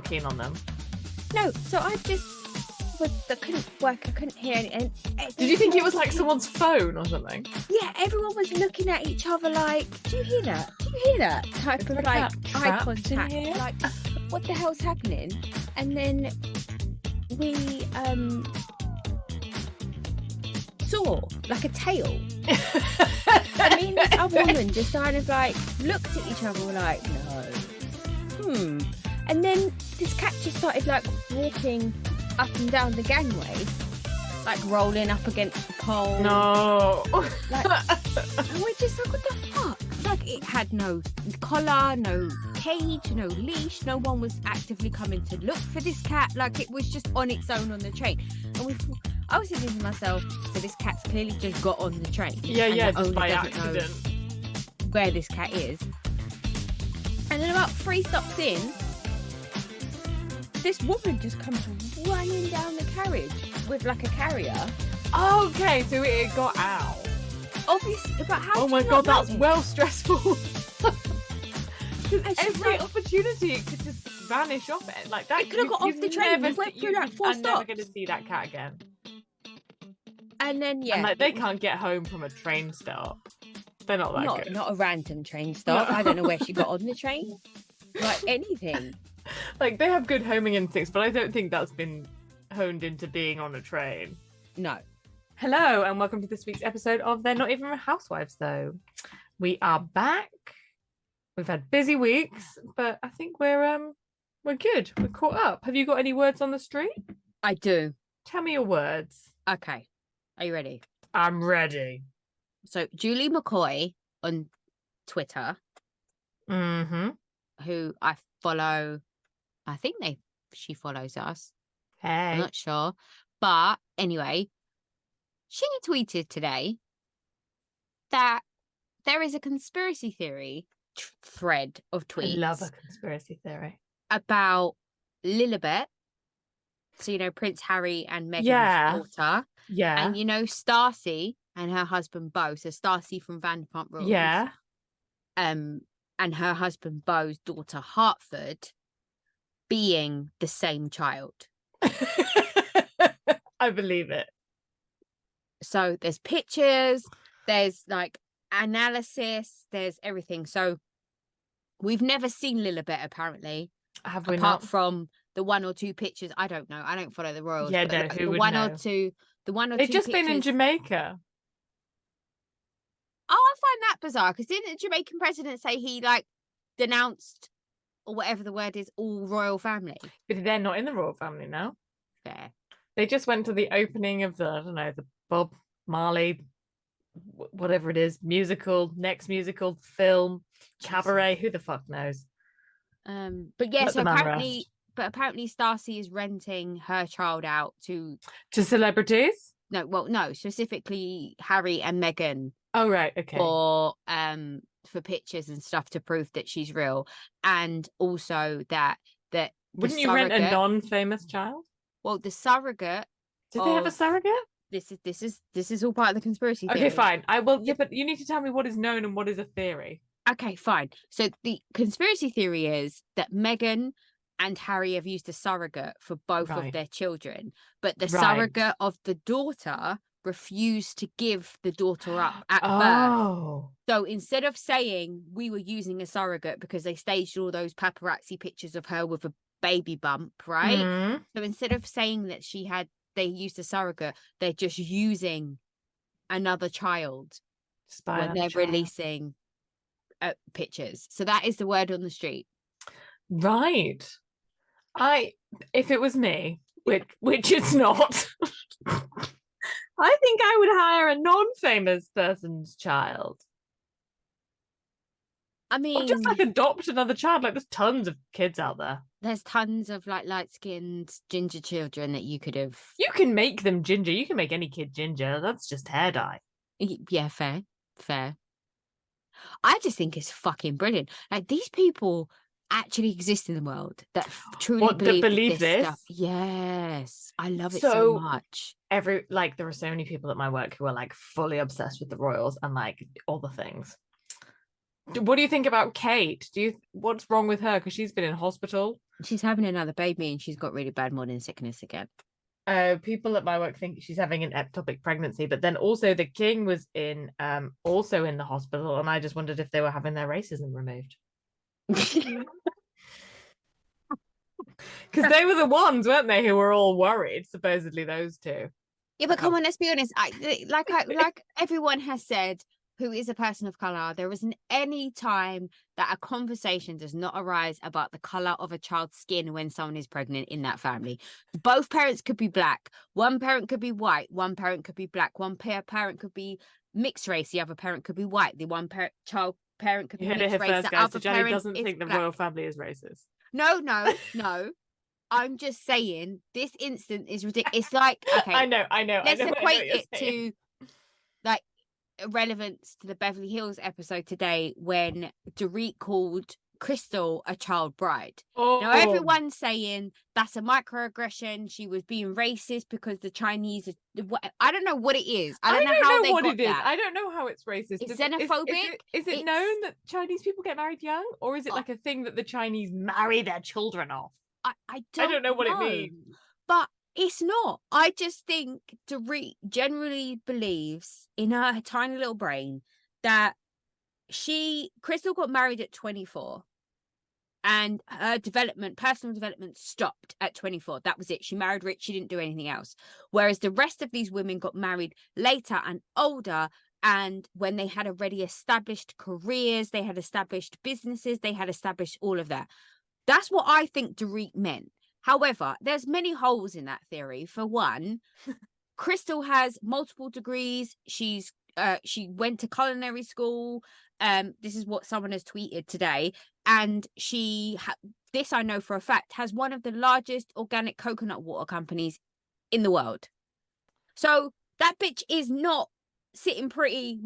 keen on them. No, so I couldn't work. I couldn't hear any. Did you think it was like someone's phone or something? Yeah, everyone was looking at each other like, "Do you hear that? Do you hear that?" Type of like eye contact. Like, what the hell's happening? And then we saw like a tail. I mean, this other woman just kind of like looked at each other like, no. And then this cat just started like walking up and down the gangway, like rolling up against the pole. No. Like, and we're just like, what the fuck? Like, it had no collar, no cage, no leash. No one was actively coming to look for this cat. Like, it was just on its own on the train. And I was thinking to myself, so this cat's clearly just got on the train. Yeah, just by accident. Where this cat is. And then about 3 stops in, this woman just comes running down the carriage with like a carrier. Okay, so it got out. Obviously, but how? Oh my god, that's well stressful. Every like, opportunity it could just vanish off it like that. It could have got off the train. We went through like 4 stops. I'm never going to see that cat again. And then and like they can't get home from a train stop. They're not that good. Not a random train stop. No. I don't know where she got on the train. Like anything. Like they have good homing instincts, but I don't think that's been honed into being on a train. No. Hello and welcome to this week's episode of They're Not Even Housewives Though. We are back. We've had busy weeks, but I think we're good. We're caught up. Have you got any words on the street? I do. Tell me your words. Okay. Are you ready? I'm ready. So Julie McCoy on Twitter, who I follow, I think she follows us. Hey. I'm not sure. But anyway, she tweeted today that there is a conspiracy theory thread of tweets. I love a conspiracy theory. About Lilibet. So, Prince Harry and Meghan's daughter. Yeah. And, Stacy and her husband, Beau. So, Stacy from Vanderpump Rules. Yeah. And her husband, Beau's daughter, Hartford, being the same child. I believe it. So, there's pictures, there's, like, analysis, there's everything. So, we've never seen Lilibet, apparently. Have we apart not? From the 1 or 2 pictures. I don't know. I don't follow the royals. Yeah, no, who would know? The one or They've two just pictures... been in Jamaica. Oh, I find that bizarre, because didn't the Jamaican president say he, like, denounced, or whatever the word is, all royal family? But they're not in the royal family now. Fair. They just went to the opening of the Bob Marley, whatever it is, next musical, film, cabaret, who the fuck knows? But yeah, so apparently Stacy is renting her child out to celebrities. No, specifically Harry and Meghan. Oh right, okay. For pictures and stuff to prove that she's real, and also that wouldn't you rent a non-famous child? Well, the surrogate. Did they have a surrogate? This is all part of the conspiracy theory. Okay, fine. I will. Yeah, but you need to tell me what is known and what is a theory. Okay, fine. So the conspiracy theory is that Meghan and Harry have used a surrogate for both of their children, but the surrogate of the daughter refused to give the daughter up at birth. So instead of saying we were using a surrogate because they staged all those paparazzi pictures of her with a baby bump, right? Mm-hmm. So instead of saying that they used a surrogate, they're just using another child when they're releasing pictures. So that is the word on the street. Right. If it was me, which it's not, I think I would hire a non-famous person's child. I mean, or just like adopt another child. Like there's tons of kids out there. There's tons of like light-skinned ginger children that you could have. You can make them ginger. You can make any kid ginger. That's just hair dye. Yeah, fair. I just think it's fucking brilliant. Like these people actually exist in the world that truly believe this stuff. Yes, I love it so much. There are so many people at my work who are like fully obsessed with the royals and like all the things. What do you think about Kate? What's wrong with her? Because she's been in hospital. She's having another baby and she's got really bad morning sickness again. People at my work think she's having an ectopic pregnancy, but then also the king was also in the hospital, and I just wondered if they were having their racism removed. Because they were the ones, weren't they, who were all worried, supposedly those two. Yeah, but come on, let's be honest. Like everyone has said, who is a person of color, there isn't any time that a conversation does not arise about the color of a child's skin when someone is pregnant in that family. Both parents could be black. One parent could be white. One parent could be black. One parent could be mixed race. The other parent could be white. The one parent could be mixed race. The other parent doesn't think the royal family is racist. No. I'm just saying this instant is ridiculous. It's like, okay, I know. Let's equate it to like relevance to the Beverly Hills episode today when Dorit called Crystal a child bride. Now everyone's saying that's a microaggression. She was being racist because the Chinese. I don't know what it is. I don't know how they got that. I don't know how it's racist. It's xenophobic. Is it known that Chinese people get married young, or is it like a thing that the Chinese marry their children off? I don't know what it means. But it's not. I just think Dorit generally believes in her tiny little brain that Crystal got married at 24 and her personal development stopped at 24. That was it. She married rich. She didn't do anything else. Whereas the rest of these women got married later and older. And when they had already established careers, they had established businesses, they had established all of that. That's what I think Dorit meant. However, there's many holes in that theory. For one, Crystal has multiple degrees. She went to culinary school. This is what someone has tweeted today. And this I know for a fact, has one of the largest organic coconut water companies in the world. So that bitch is not sitting pretty.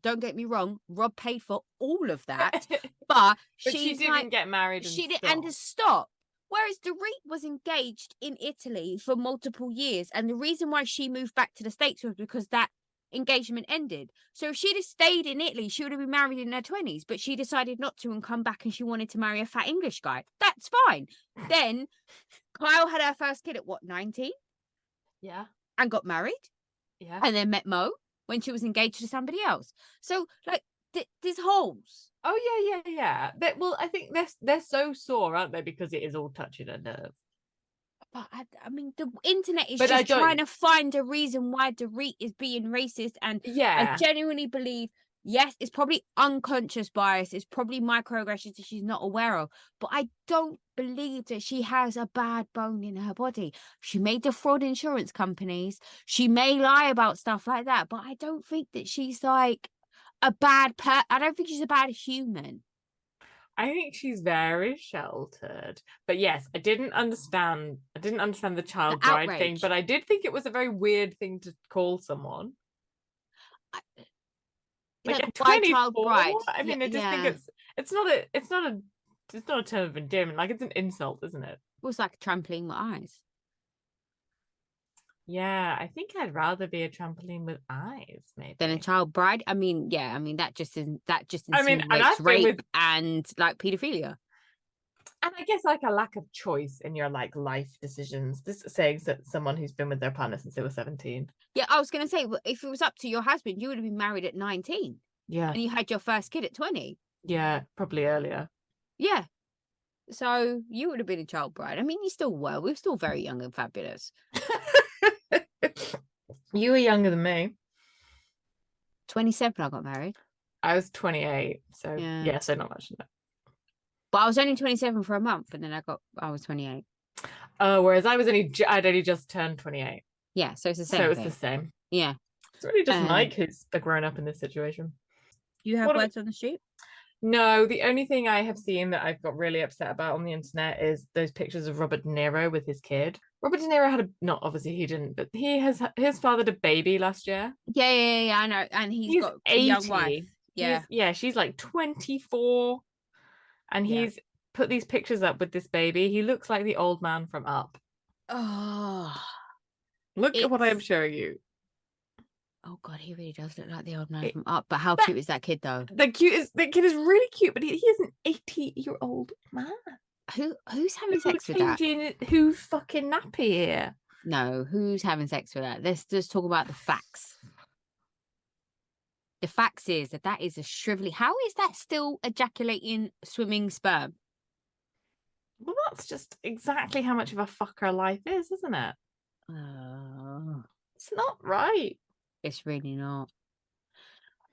Don't get me wrong, Rob paid for all of that, but she didn't get married. She did, and just stop. Whereas Dorit was engaged in Italy for multiple years, and the reason why she moved back to the States was because that engagement ended. So if she'd have stayed in Italy, she would have been married in her 20s, but she decided not to and come back, and she wanted to marry a fat English guy. That's fine. Then Kyle had her first kid at 19? Yeah. And got married? Yeah. And then met Mo when she was engaged to somebody else. So like there's holes. Oh yeah. Well, I think they're so sore, aren't they? Because it is all touching a nerve. But I mean, the internet is just trying to find a reason why Dorit is being racist, and I genuinely believe, yes, it's probably unconscious bias, it's probably microaggressions that she's not aware of, but I don't believe that she has a bad bone in her body. She may defraud insurance companies, she may lie about stuff like that, but I don't think that she's like I don't think she's a bad human. I think she's very sheltered. But yes, I didn't understand the child bride thing, but I did think it was a very weird thing to call someone. Like a child bride. I mean, I just think it's not a term of endearment. Like, it's an insult, isn't it? Well, it's like a trampoline with eyes. Yeah, I think I'd rather be a trampoline with eyes, maybe, than a child bride. I mean, yeah, I mean that just insinuates rape and like pedophilia. And I guess like a lack of choice in your like life decisions. This is saying that someone who's been with their partner since they were 17. Yeah, I was gonna say, if it was up to your husband, you would have been married at 19. Yeah. And you had your first kid at 20. Yeah, probably earlier. Yeah. So you would have been a child bride. I mean, you still were. We were still very young and fabulous. You were younger than me. 27, I got married. I was 28, so yeah, so not much. No. But I was only 27 for a month, and then I was 28. Whereas I'd only just turned 28. Yeah, so it's the same. So it's the same. Yeah. It's really just Mike who's a grown up in this situation. You have words on the street? No, the only thing I have seen that I've got really upset about on the internet is those pictures of Robert De Niro with his kid. Robert De Niro had obviously he didn't, but his fathered a baby last year. Yeah, I know. And he's got 80. A young wife. Yeah. She's like 24. And he's put these pictures up with this baby. He looks like the old man from Up. Oh. Look at what I'm showing you. Oh God, he really does look like the old man from Up. But how cute is that kid though? The kid is really cute, but he is an 80-year-old man. Who's having sex with that? Who's fucking nappy here? No, who's having sex with that? Let's just talk about the facts. The facts is that is a shrivelly. How is that still ejaculating swimming sperm? Well, that's just exactly how much of a fucker life is, isn't it? It's not right. It's really not.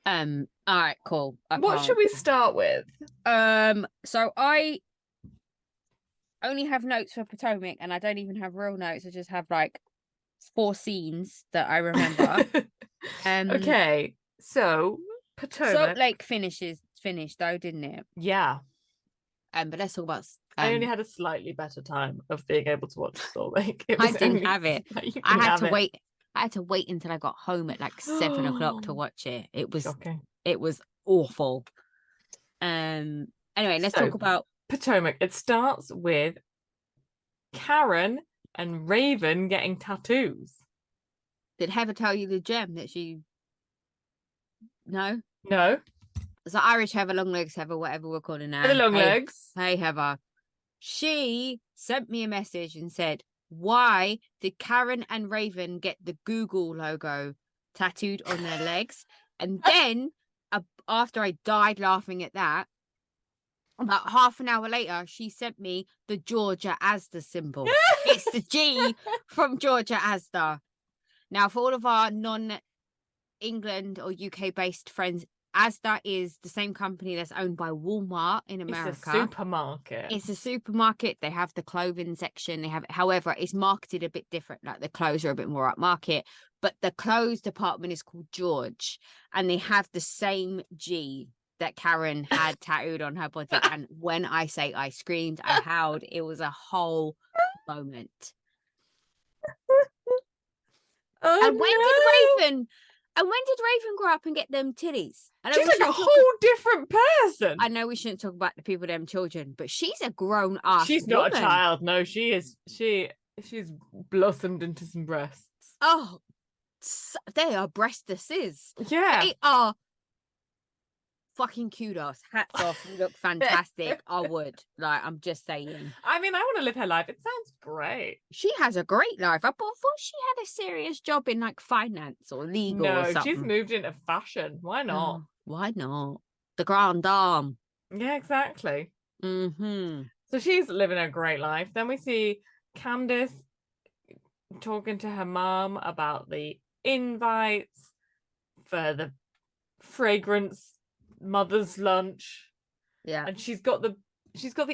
All right, cool. What should we start with? So I only have notes for Potomac, and I don't even have real notes. I just have like 4 scenes that I remember. Okay, so Potomac. Salt Lake finished though, didn't it? Yeah. But let's talk about. I only had a slightly better time of being able to watch Salt Lake. I didn't have it. I had to wait. I had to wait until I got home at like 7 o'clock to watch it. It was shocking. It was awful. Anyway, let's talk about Potomac. It starts with Karen and Raven getting tattoos. Did Heather tell you the gem that she? No. So Irish Heather, long legs Heather, whatever we're calling her. The long legs. Hey Heather. She sent me a message and said, why did Karen and Raven get the Google logo tattooed on their legs? And then after I died laughing at that, about half an hour later, she sent me the Georgia Asda symbol. It's the G from Georgia Asda. Now, for all of our non-England or UK-based friends, Asda is the same company that's owned by Walmart in America. It's a supermarket. It's a supermarket. They have the clothing section. However, it's marketed a bit different. Like the clothes are a bit more upmarket, but the clothes department is called George, and they have the same G that Karen had tattooed on her body. And when I say I screamed, I howled. It was a whole moment. And when did Raven grow up and get them titties? She's like a whole different person. I know we shouldn't talk about the people, them children, but she's a grown ass. She's not a child. No, she is. She's blossomed into some breasts. Oh, they are breastises. Yeah, they are. Fucking kudos, hats off. You look fantastic. I would. Like, I'm just saying. I mean, I want to live her life. It sounds great. She has a great life. I thought she had a serious job in like finance or legal or something. No, she's moved into fashion. Why not? Why not? The grand dame. Yeah, exactly. Mm-hmm. So she's living a great life. Then we see Candace talking to her mom about the invites for the fragrance mother's lunch. Yeah, and she's got the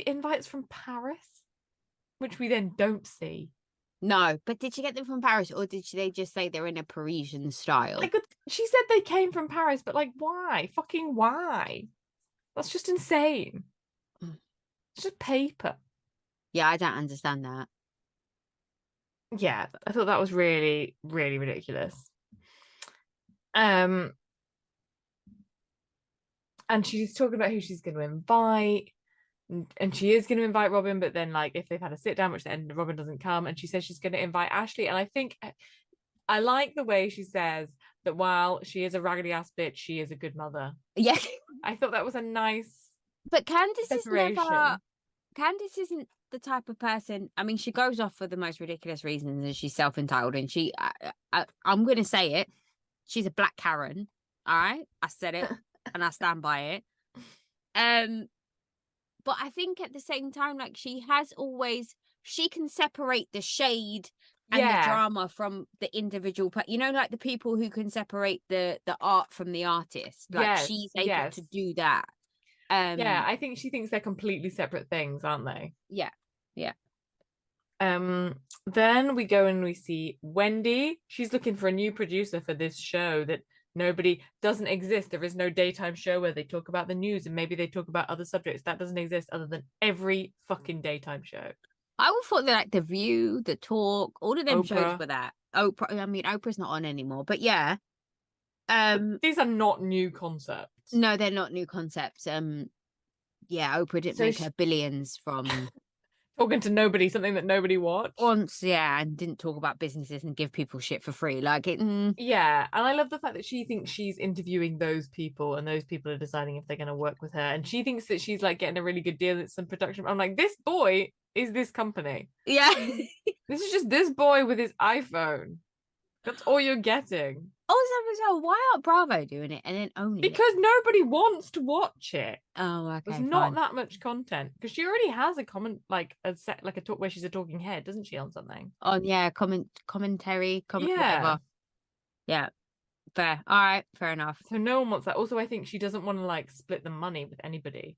invites from Paris, which we then don't see. No, but did she get them from Paris, or did they just say they're in a Parisian style? She said they came from Paris, but like, why? Fucking why? That's just insane. It's just paper. Yeah, I don't understand that. Yeah, I thought that was really, really ridiculous. And she's talking about who she's going to invite, and she is going to invite Robin, but then like if they've had a sit down, which then Robin doesn't come, and she says she's going to invite Ashley. And I think I like the way she says that while she is a raggedy ass bitch, she is a good mother. Yeah, I thought that was a nice. But Candace isn't the type of person. I mean, she goes off for the most ridiculous reasons, and she's self-entitled, and I'm going to say it. She's a black Karen. All right, I said it. And I stand by it. But I think at the same time, like she can separate the shade and the drama from the individual. But you know, like the people who can separate the art from the artist. Like she's able to do that. I think she thinks they're completely separate things, aren't they? Yeah. Then we go and we see Wendy. She's looking for a new producer for this show that doesn't exist. There is no daytime show where they talk about the news and maybe they talk about other subjects. That doesn't exist other than every fucking daytime show. I would thought that like The View, The Talk, all of them shows were that. Oprah, I mean, Oprah's not on anymore, but yeah. These are not new concepts. No, they're not new concepts. Yeah, Oprah didn't make her billions from Talking to nobody, something that nobody watched. Once, yeah, and didn't talk about businesses and give people shit for free. Like it. Yeah, and I love the fact that she thinks she's interviewing those people, and those people are deciding if they're going to work with her, and she thinks that she's like getting a really good deal at some production. I'm like, this boy is this company. Yeah. This is just this boy with his iPhone. That's all you're getting. Also, why aren't Bravo doing it and then owning it? Because nobody wants to watch it. Oh, okay. There's not that much content because she already has a comment, like a set, like a talk where she's a talking head, doesn't she, on something? On commentary, yeah, whatever. Yeah, fair. All right, fair enough. So no one wants that. Also, I think she doesn't want to like split the money with anybody.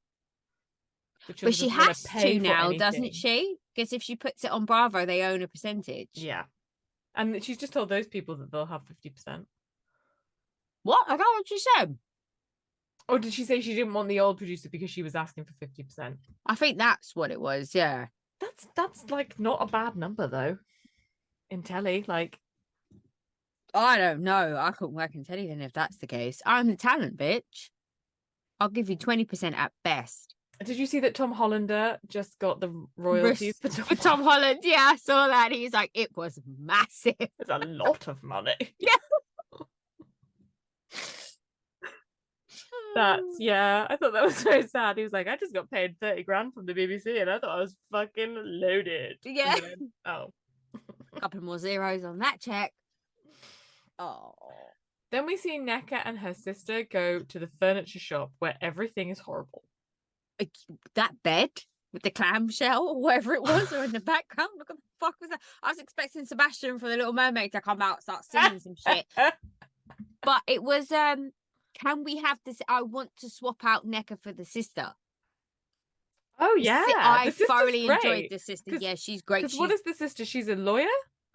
But she has to now, doesn't she? Because if she puts it on Bravo, they own a percentage. Yeah, and she's just told those people that they'll have 50%. What? I got what she said. Or did she say she didn't want the old producer because she was asking for 50%? I think that's what it was. Yeah. That's like not a bad number though. In telly, like. I don't know. I couldn't work in telly then if that's the case. I'm the talent, bitch. I'll give you 20% at best. Did you see that Tom Hollander just got the royalties for Tom Holland? Yeah, I saw that. He's like, it was massive. It's a lot of money. Yeah. Yeah, I thought that was so sad. He was like, I just got paid 30 grand from the BBC and I thought I was fucking loaded. Yeah. Then, a couple more zeros on that check. Oh. Then we see Nneka and her sister go to the furniture shop where everything is horrible. That bed with the clamshell or whatever it was, or in the background. Look, what the fuck was that? I was expecting Sebastian for the Little Mermaid to come out and start singing some shit. But it was, can we have this? I want to swap out Nneka for the sister. Oh, yeah. I thoroughly enjoyed the sister. Yeah, she's great. Because what is the sister? She's a lawyer?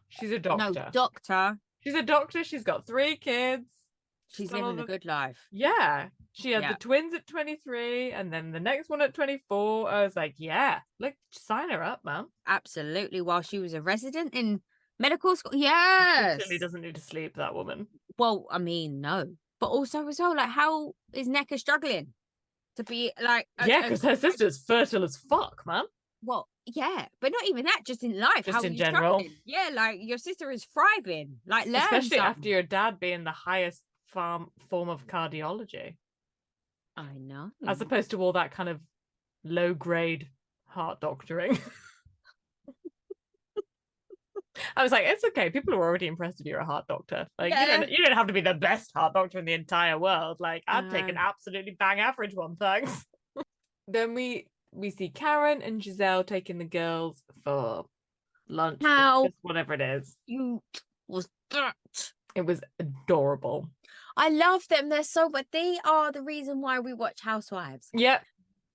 She's a doctor. No, doctor. She's a doctor. She's got 3 kids. She's living a good life. Yeah. She had the twins at 23 and then the next one at 24. I was like, yeah, look, sign her up, man. Absolutely. While she was a resident in medical school. Yes. She doesn't need to sleep, that woman. Well, I mean, no. But also as well, like, how is Nneka struggling to be like... Yeah, because her sister's fertile as fuck, man. Well, yeah, but not even that, just in life. Just in general. Struggling? Yeah, like, your sister is thriving. Like, learn especially something. After your dad being the highest form of cardiology. I know. As opposed to all that kind of low-grade heart doctoring. I was like, it's okay. People are already impressed if you're a heart doctor. Like, you don't have to be the best heart doctor in the entire world. Like, I'd take an absolutely bang average one, thanks. Then we see Karen and Giselle taking the girls for lunch. How whatever it is. Was that? It was adorable. I love them. They're so, but they are the reason why we watch Housewives. Yep.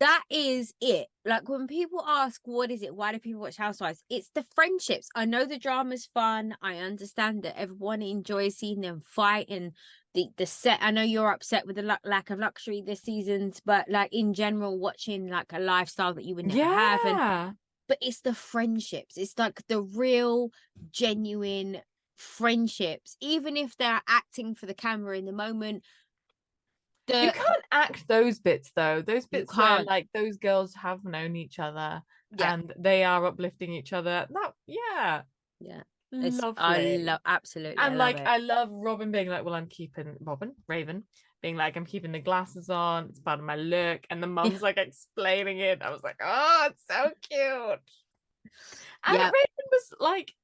That is it. Like, when people ask, what is it? Why do people watch Housewives? It's the friendships. I know the drama's fun. I understand that everyone enjoys seeing them fight and the set. I know you're upset with the lack of luxury this season, but like in general, watching like a lifestyle that you would never have. But it's the friendships. It's like the real, genuine friendships, even if they're acting for the camera in the moment. You can't act those bits though. Those bits where like those girls have known each other and they are uplifting each other. Lovely. Absolutely. And I love Robin being like, well, Raven being like, I'm keeping the glasses on. It's part of my look. And the mum's like explaining it. I was like, oh, it's so cute. And Raven was like,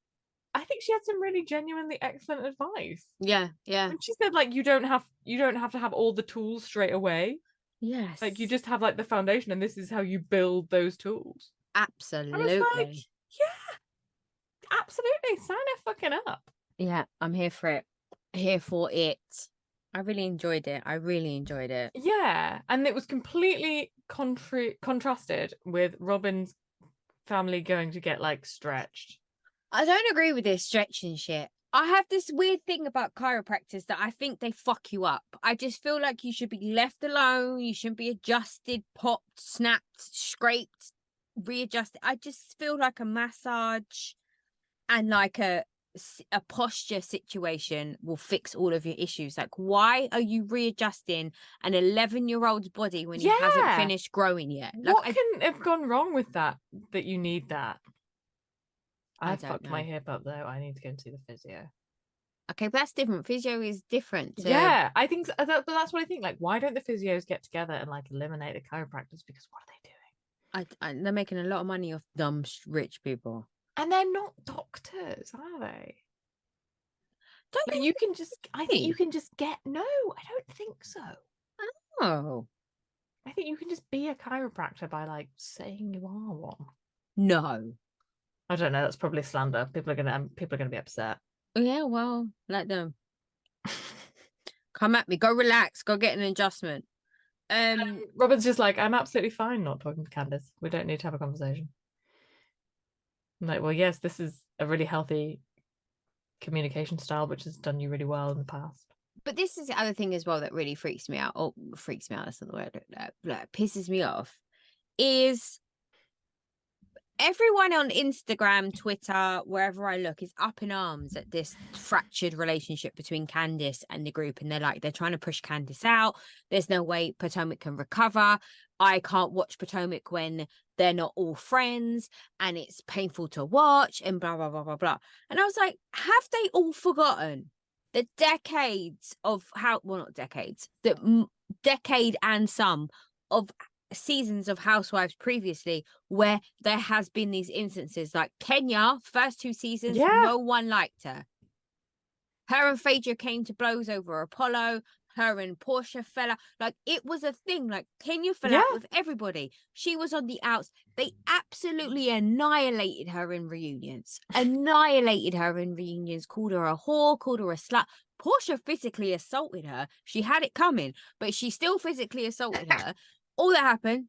I think she had some really genuinely excellent advice. Yeah. And she said, like, you don't have to have all the tools straight away. Yes. Like, you just have like the foundation, and this is how you build those tools. Absolutely. Like, yeah, absolutely. Sign her fucking up. Yeah, I'm here for it. Here for it. I really enjoyed it. Yeah, and it was completely contrasted with Robin's family going to get like stretched. I don't agree with this stretching shit. I have this weird thing about chiropractors that I think they fuck you up. I just feel like you should be left alone. You shouldn't be adjusted, popped, snapped, scraped, readjusted. I just feel like a massage and like a a posture situation will fix all of your issues. Like, why are you readjusting an 11-year-old's body when he hasn't finished growing yet? Like, what can have gone wrong with that you need that? I fucked my hip up though. I need to go and see the physio. Okay, but that's different. Physio is different. Yeah, I think so, but that's what I think. Like, why don't the physios get together and like eliminate the chiropractors? Because what are they doing? They're making a lot of money off dumb rich people, and they're not doctors, are they? Like, you can just. I think you can just get. No, I don't think so. Oh, I think you can just be a chiropractor by like saying you are one. No, I don't know. That's probably slander. People are gonna be upset. Yeah, well, let them come at me. Go relax. Go get an adjustment. Robin's just like, I'm absolutely fine not talking to Candice. We don't need to have a conversation. I'm like, well, yes, this is a really healthy communication style, which has done you really well in the past. But this is the other thing as well that really freaks me out. Oh, freaks me out. That's not the word. That pisses me off. Is everyone on Instagram, Twitter, wherever I look, is up in arms at this fractured relationship between Candice and the group. And they're trying to push Candice out. There's no way Potomac can recover. I can't watch Potomac when they're not all friends and it's painful to watch and blah, blah, blah, blah, blah. And I was like, have they all forgotten the decades of not decades, the decade and some of seasons of Housewives previously where there has been these instances like Kenya, first 2 seasons, no one liked her. Her and Phaedra came to blows over Apollo. Her and Portia fell out. Like, it was a thing. Like, Kenya fell out with everybody. She was on the outs. They absolutely annihilated her in reunions. Called her a whore, called her a slut. Portia physically assaulted her. She had it coming, but she still physically assaulted her. All that happened.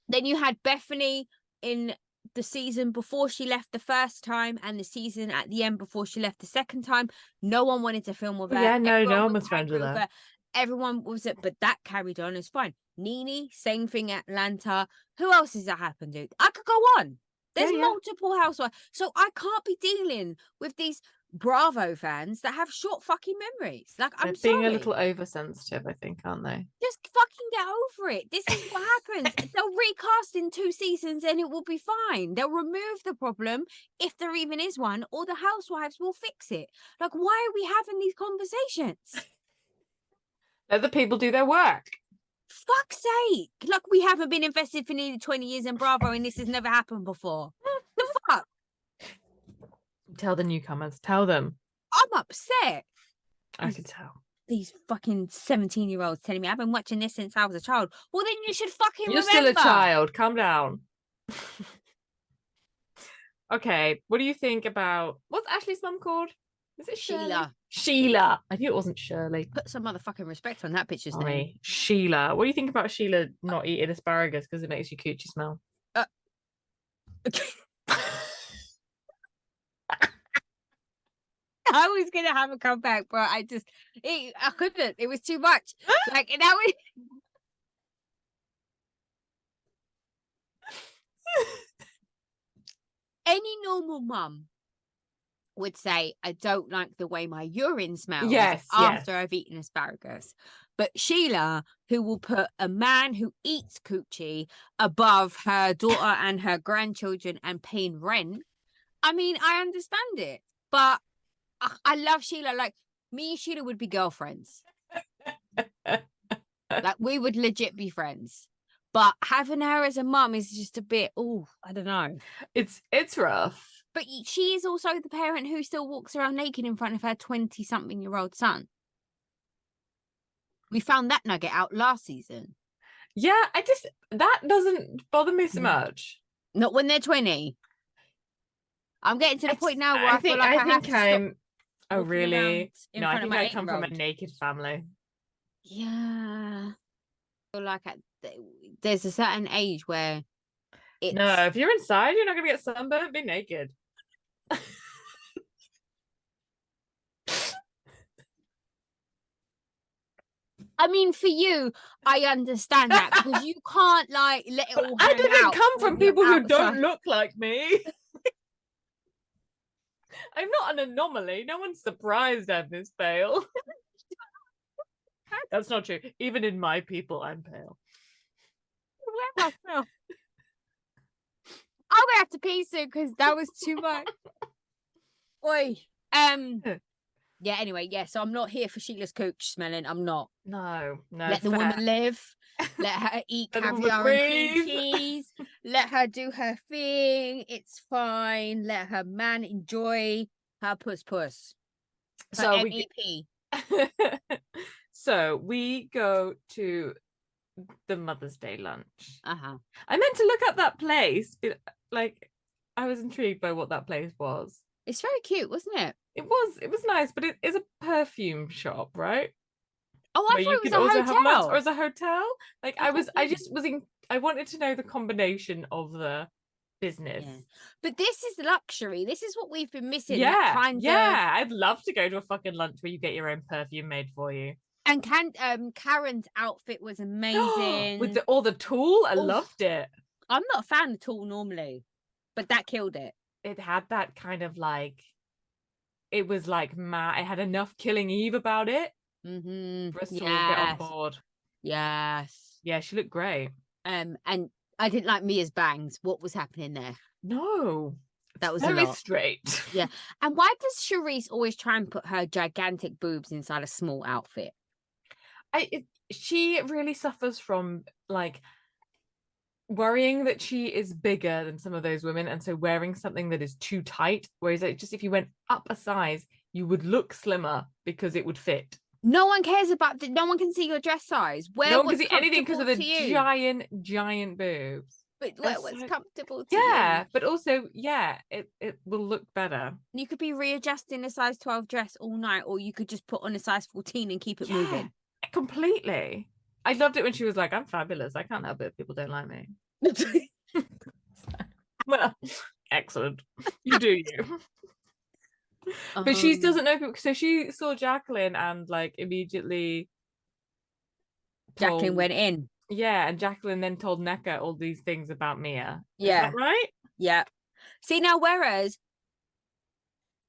Then you had Bethany in the season before she left the first time and the season at the end before she left the second time. No one wanted to film with her. Yeah, no one was friends with her. Everyone was it, but that carried on as fine. Nene, same thing, Atlanta. Who else has that happened to? I could go on. There's multiple housewives. So I can't be dealing with these Bravo fans that have short fucking memories. Like, I'm sorry. Being a little oversensitive, I think, aren't they? Just fucking get over it. This is what happens. They'll recast in 2 seasons and it will be fine. They'll remove the problem, if there even is one, or the housewives will fix it. Like, why are we having these conversations? Let the people do their work. Fuck's sake. Like, we haven't been invested for nearly 20 years in Bravo and this has never happened before. The fuck? Tell the newcomers. Tell them. I'm upset. I can tell. These fucking 17-year-olds telling me I've been watching this since I was a child. Well, then you should fucking You're still a child. Calm down. Okay, what do you think about... What's Ashley's mum called? Is it Sheila? Sheila. I knew it wasn't Shirley. Put some motherfucking respect on that bitch's name. Sheila. What do you think about Sheila not eating asparagus because it makes your coochie smell? I was gonna have a comeback, but I couldn't. It was too much. Like, that was. Any normal mum would say, I don't like the way my urine smells after I've eaten asparagus. But Sheila, who will put a man who eats coochie above her daughter and her grandchildren and paying rent, I mean, I understand it. But I love Sheila. Like, me and Sheila would be girlfriends. Like, we would legit be friends. But having her as a mum is just a bit, I don't know. It's rough. But she is also the parent who still walks around naked in front of her 20-something-year-old son. We found that nugget out last season. Yeah, that doesn't bother me so much. Not when they're 20. I'm getting to the point now where I feel like I have to stop. Oh, really? No, I think I come from a naked family. Yeah. I feel like there's a certain age where it's... No, if you're inside, you're not going to get sunburned. Be naked. I mean, for you, I understand that because you can't like let it all. I didn't come from people who don't look like me. I'm not an anomaly. No one's surprised I'm this pale. That's not true. Even in my people, I'm pale. Where myself. I'm gonna have to pee soon because that was too much. Oi. Yeah, anyway, so I'm not here for Sheila's cooch smelling. I'm not. No. Let the woman live. Let her eat caviar and cream cheese. Let her do her thing. It's fine. Let her man enjoy her puss. Her MEP. So we go to the Mother's Day lunch. Uh-huh. I meant to look up that place. Like, I was intrigued by what that place was. It's very cute, wasn't it? It was nice, but it is a perfume shop, right? Oh, I thought it was a hotel. Or as a hotel. Like I wanted to know the combination of the business. Yeah. But this is luxury. This is what we've been missing. Yeah, I'd love to go to a fucking lunch where you get your own perfume made for you. And Karen's outfit was amazing. With all the tulle, I loved it. I'm not a fan of tulle normally, but that killed it. It had that kind of like, it was like matte. It had enough Killing Eve about it for us to all get on board. Yes. Yeah, she looked great. And I didn't like Mia's bangs. What was happening there? No. That was very straight. Yeah. And why does Charisse always try and put her gigantic boobs inside a small outfit? She really suffers from like worrying that she is bigger than some of those women, and so wearing something that is too tight, whereas just if you went up a size you would look slimmer because it would fit. No one cares about no one can see your dress size. No one can see anything because of the giant boobs. But what's comfortable to you. you. But also it will look better. You could be readjusting a size 12 dress all night, or you could just put on a size 14 and keep it moving. Completely. I loved it when she was like, I'm fabulous. I can't help it if people don't like me. Well, excellent. You do you. But she doesn't know people. So she saw Jacqueline and like immediately Jacqueline went in. Yeah, and Jacqueline then told Nneka all these things about Mia. Yeah. Is that right? Yeah. See, now, whereas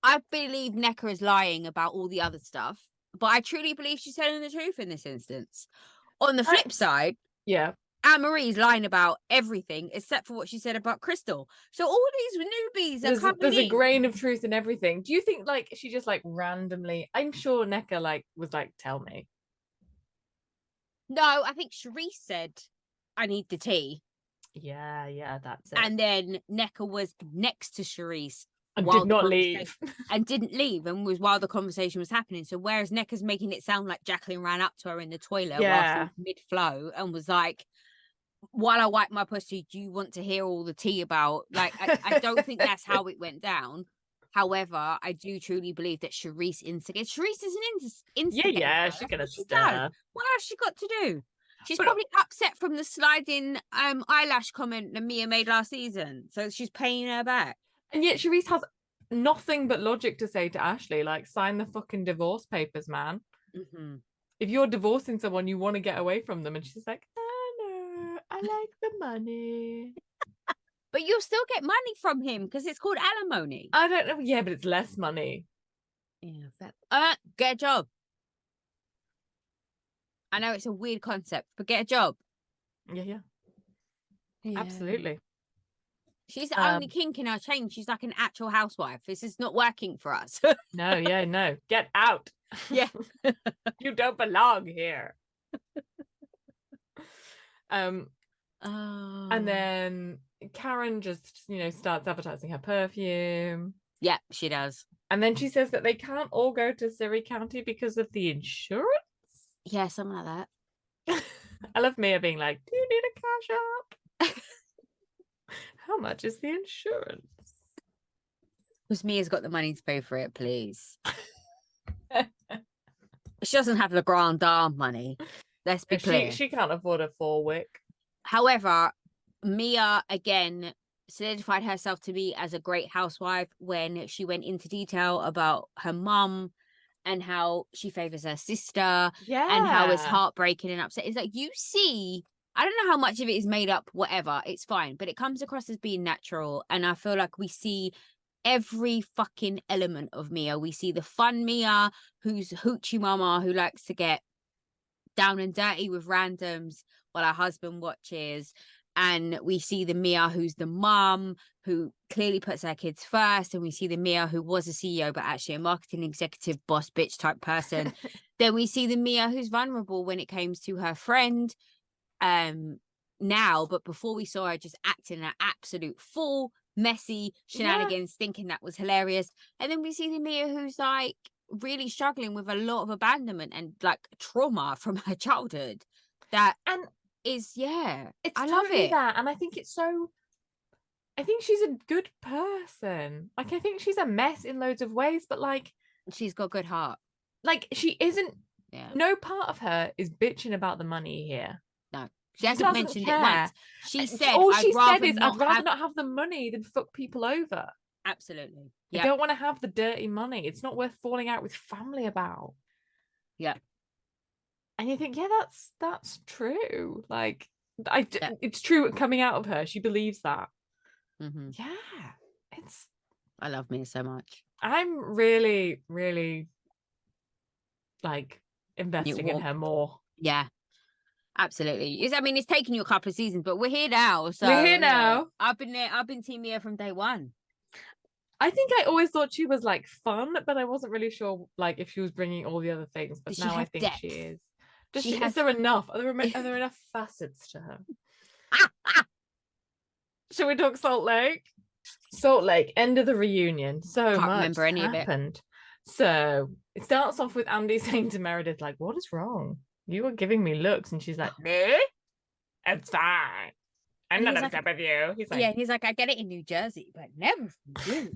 I believe Nneka is lying about all the other stuff, but I truly believe she's telling the truth in this instance. On the flip side, Anne-Marie's lying about everything except for what she said about Crystal. So all these newbies are coming There's a grain of truth in everything. Do you think like she just like randomly? I'm sure Nneka like was like, tell me. No, I think Charisse said, I need the tea. Yeah, that's it. And then Nneka was next to Charisse. And did not leave. And didn't leave, and was while the conversation was happening. So whereas Nneka's making it sound like Jacqueline ran up to her in the toilet while she was mid-flow and was like, while I wipe my pussy, do you want to hear all the tea about? Like, I don't think that's how it went down. However, I do truly believe that Charisse instigated. Charisse is an instigator. Yeah, she's gonna stir. What else she got to do? She's probably upset from the sliding eyelash comment that Mia made last season, so she's paying her back. And yet Charisse has nothing but logic to say to Ashley, like, sign the fucking divorce papers, man. Mm-hmm. If you're divorcing someone, you want to get away from them, and she's like, oh no, I like the money. But you'll still get money from him because it's called alimony. I don't know. Yeah, but it's less money. Yeah. Get a job. I know it's a weird concept, but get a job. Yeah. Absolutely. She's the only kink in her chain. She's like an actual housewife. This is not working for us. No. Get out. Yeah. You don't belong here. And then Karen just, starts advertising her perfume. Yeah, she does. And then she says that they can't all go to Surrey County because of the insurance. Yeah, something like that. I love Mia being like, do you need a cash app? How much is the insurance? Because Mia's got the money to pay for it, please. She doesn't have the grand dame money. Let's be clear. She can't afford a 4-wick. However, Mia, again, solidified herself to be as a great housewife when she went into detail about her mum and how she favors her sister and how it's heartbreaking and upset. It's like, you see, I don't know how much of it is made up, whatever, it's fine, but it comes across as being natural. And I feel like we see every fucking element of Mia. We see the fun Mia, who's hoochie mama, who likes to get down and dirty with randoms while her husband watches. And we see the Mia who's the mum, who clearly puts her kids first. And we see the Mia who was a CEO, but actually a marketing executive boss bitch type person. Then we see the Mia who's vulnerable when it comes to her friend now. But before we saw her just acting an absolute fool, messy shenanigans, thinking that was hilarious. And then we see the Mia who's like really struggling with a lot of abandonment and like trauma from her childhood. It's I love totally it. that. And I think she's a good person. Like, I think she's a mess in loads of ways, but like, she's got a good heart. Like, she isn't, no part of her is bitching about the money here. No, she hasn't mentioned it once. She said, all she said is, I'd rather not have the money than fuck people over. Absolutely. I don't want to have the dirty money. It's not worth falling out with family about. Yeah. And you think, that's true. Like, it's true coming out of her. She believes that. Mm-hmm. Yeah. I love Mia so much. I'm really, really like investing in her more. Yeah. Absolutely. I mean, it's taken you a couple of seasons, but we're here now. So we're here now. I've been Team Mia from day one. I think I always thought she was like fun, but I wasn't really sure like if she was bringing all the other things. But now I think depth? She is. Is there enough? Are there enough facets to her? Shall we talk Salt Lake? Salt Lake, end of the reunion. Can't remember any happened. Of it. So it starts off with Andy saying to Meredith, like, "What is wrong? You were giving me looks," and she's like, "Me? It's fine. I'm not upset with you." He's like, "I get it in New Jersey, but never from you.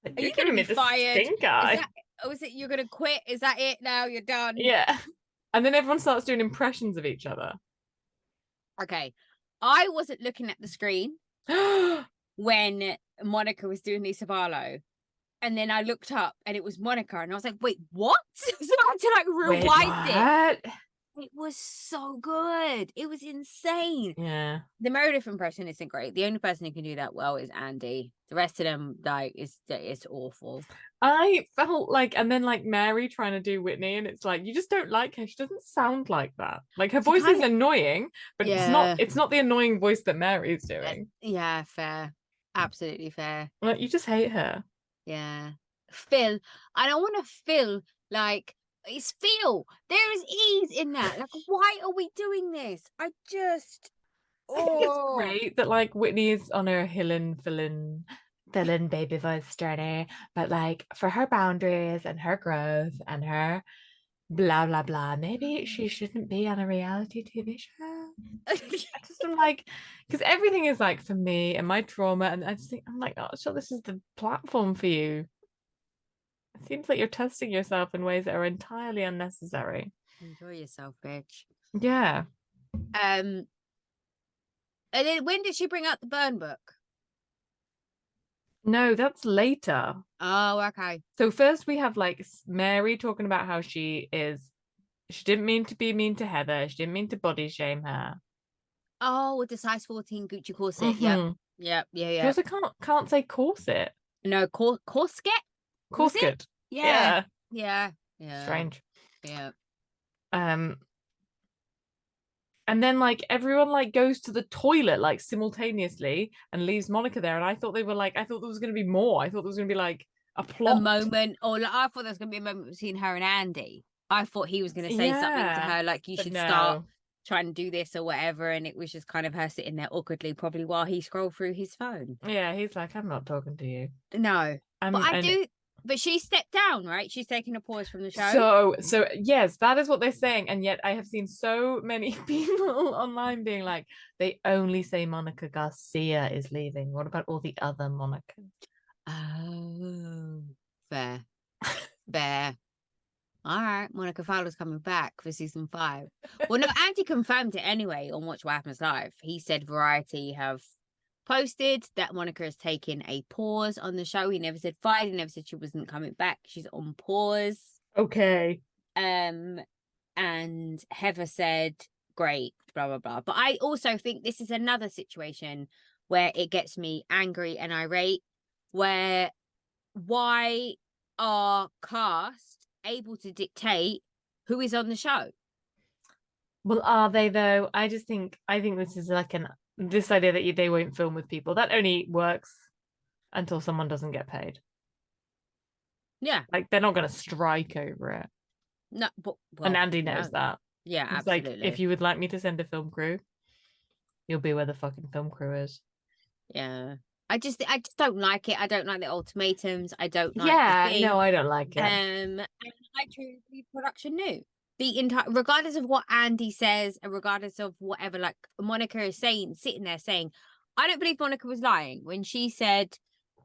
Are you giving me the stink eye? Is it you're gonna quit? Is that it now? You're done?" Yeah. And then everyone starts doing impressions of each other. Okay. I wasn't looking at the screen when Monica was doing Lisa Barlow. And then I looked up and it was Monica. And I was like, wait, what? So I had to like rewind it. It was so good. It was insane. Yeah. The Meredith impression isn't great. The only person who can do that well is Andy. The rest of them, like, it's awful. I felt like, and then like Mary trying to do Whitney, and it's like, you just don't like her. She doesn't sound like that. Like, her voice is annoying, but it's not the annoying voice that Mary's doing. Yeah, fair. Absolutely fair. Like, you just hate her. Yeah. Phil. I don't want to feel like it's Phil. There is ease in that. Like, why are we doing this? I think it's great that like Whitney is on her villain baby voice journey, but like for her boundaries and her growth and her blah blah blah, maybe she shouldn't be on a reality TV show. I just am like, because everything is like for me and my trauma, and I just think, I'm like, oh, so this is the platform for you. It seems like you're testing yourself in ways that are entirely unnecessary. Enjoy yourself, bitch. Yeah. And then when did she bring out the burn book? No, that's later. Oh, okay. So first we have like Mary talking about how she didn't mean to be mean to Heather. She didn't mean to body shame her. Oh, with the size 14 Gucci corset. Mm-hmm. Yep. She also can't say corset. No, corset? Corset. Yeah. Strange. Yeah. And then like everyone like goes to the toilet like simultaneously and leaves Monica there. And I thought there was going to be more. I thought there was going to be like a plot. A moment. Or like, I thought there was going to be a moment between her and Andy. I thought he was going to say something to her like, you should start trying to do this or whatever. And it was just kind of her sitting there awkwardly, probably while he scrolled through his phone. Yeah, he's like, I'm not talking to you. No. But she stepped down, right? She's taking a pause from the show. So yes, that is what they're saying. And yet I have seen so many people online being like, they only say Monica Garcia is leaving. What about all the other Monicas? Oh, fair. All right, Monica Fowler's coming back for season 5. Well, no, Andy confirmed it anyway on Watch What Happens Live. He said Variety have posted that Monica is taking a pause on the show. He never said fired. He never said she wasn't coming back. She's on pause. Okay. And Heather said, great, blah, blah, blah. But I also think this is another situation where it gets me angry and irate, where why are cast able to dictate who is on the show? Well, are they though? I think this is like this idea that they won't film with people. That only works until someone doesn't get paid. Yeah. Like they're not gonna strike over it. No, but and Andy knows that. Yeah, It's absolutely. like, if you would like me to send a film crew, you'll be where the fucking film crew is. Yeah. I just don't like it. I don't like the ultimatums. I don't like Yeah, the thing. no, I don't like it. And I truly believe production knew. The entire, regardless of what Andy says and regardless of whatever, like Monica is saying, sitting there saying, I don't believe Monica was lying when she said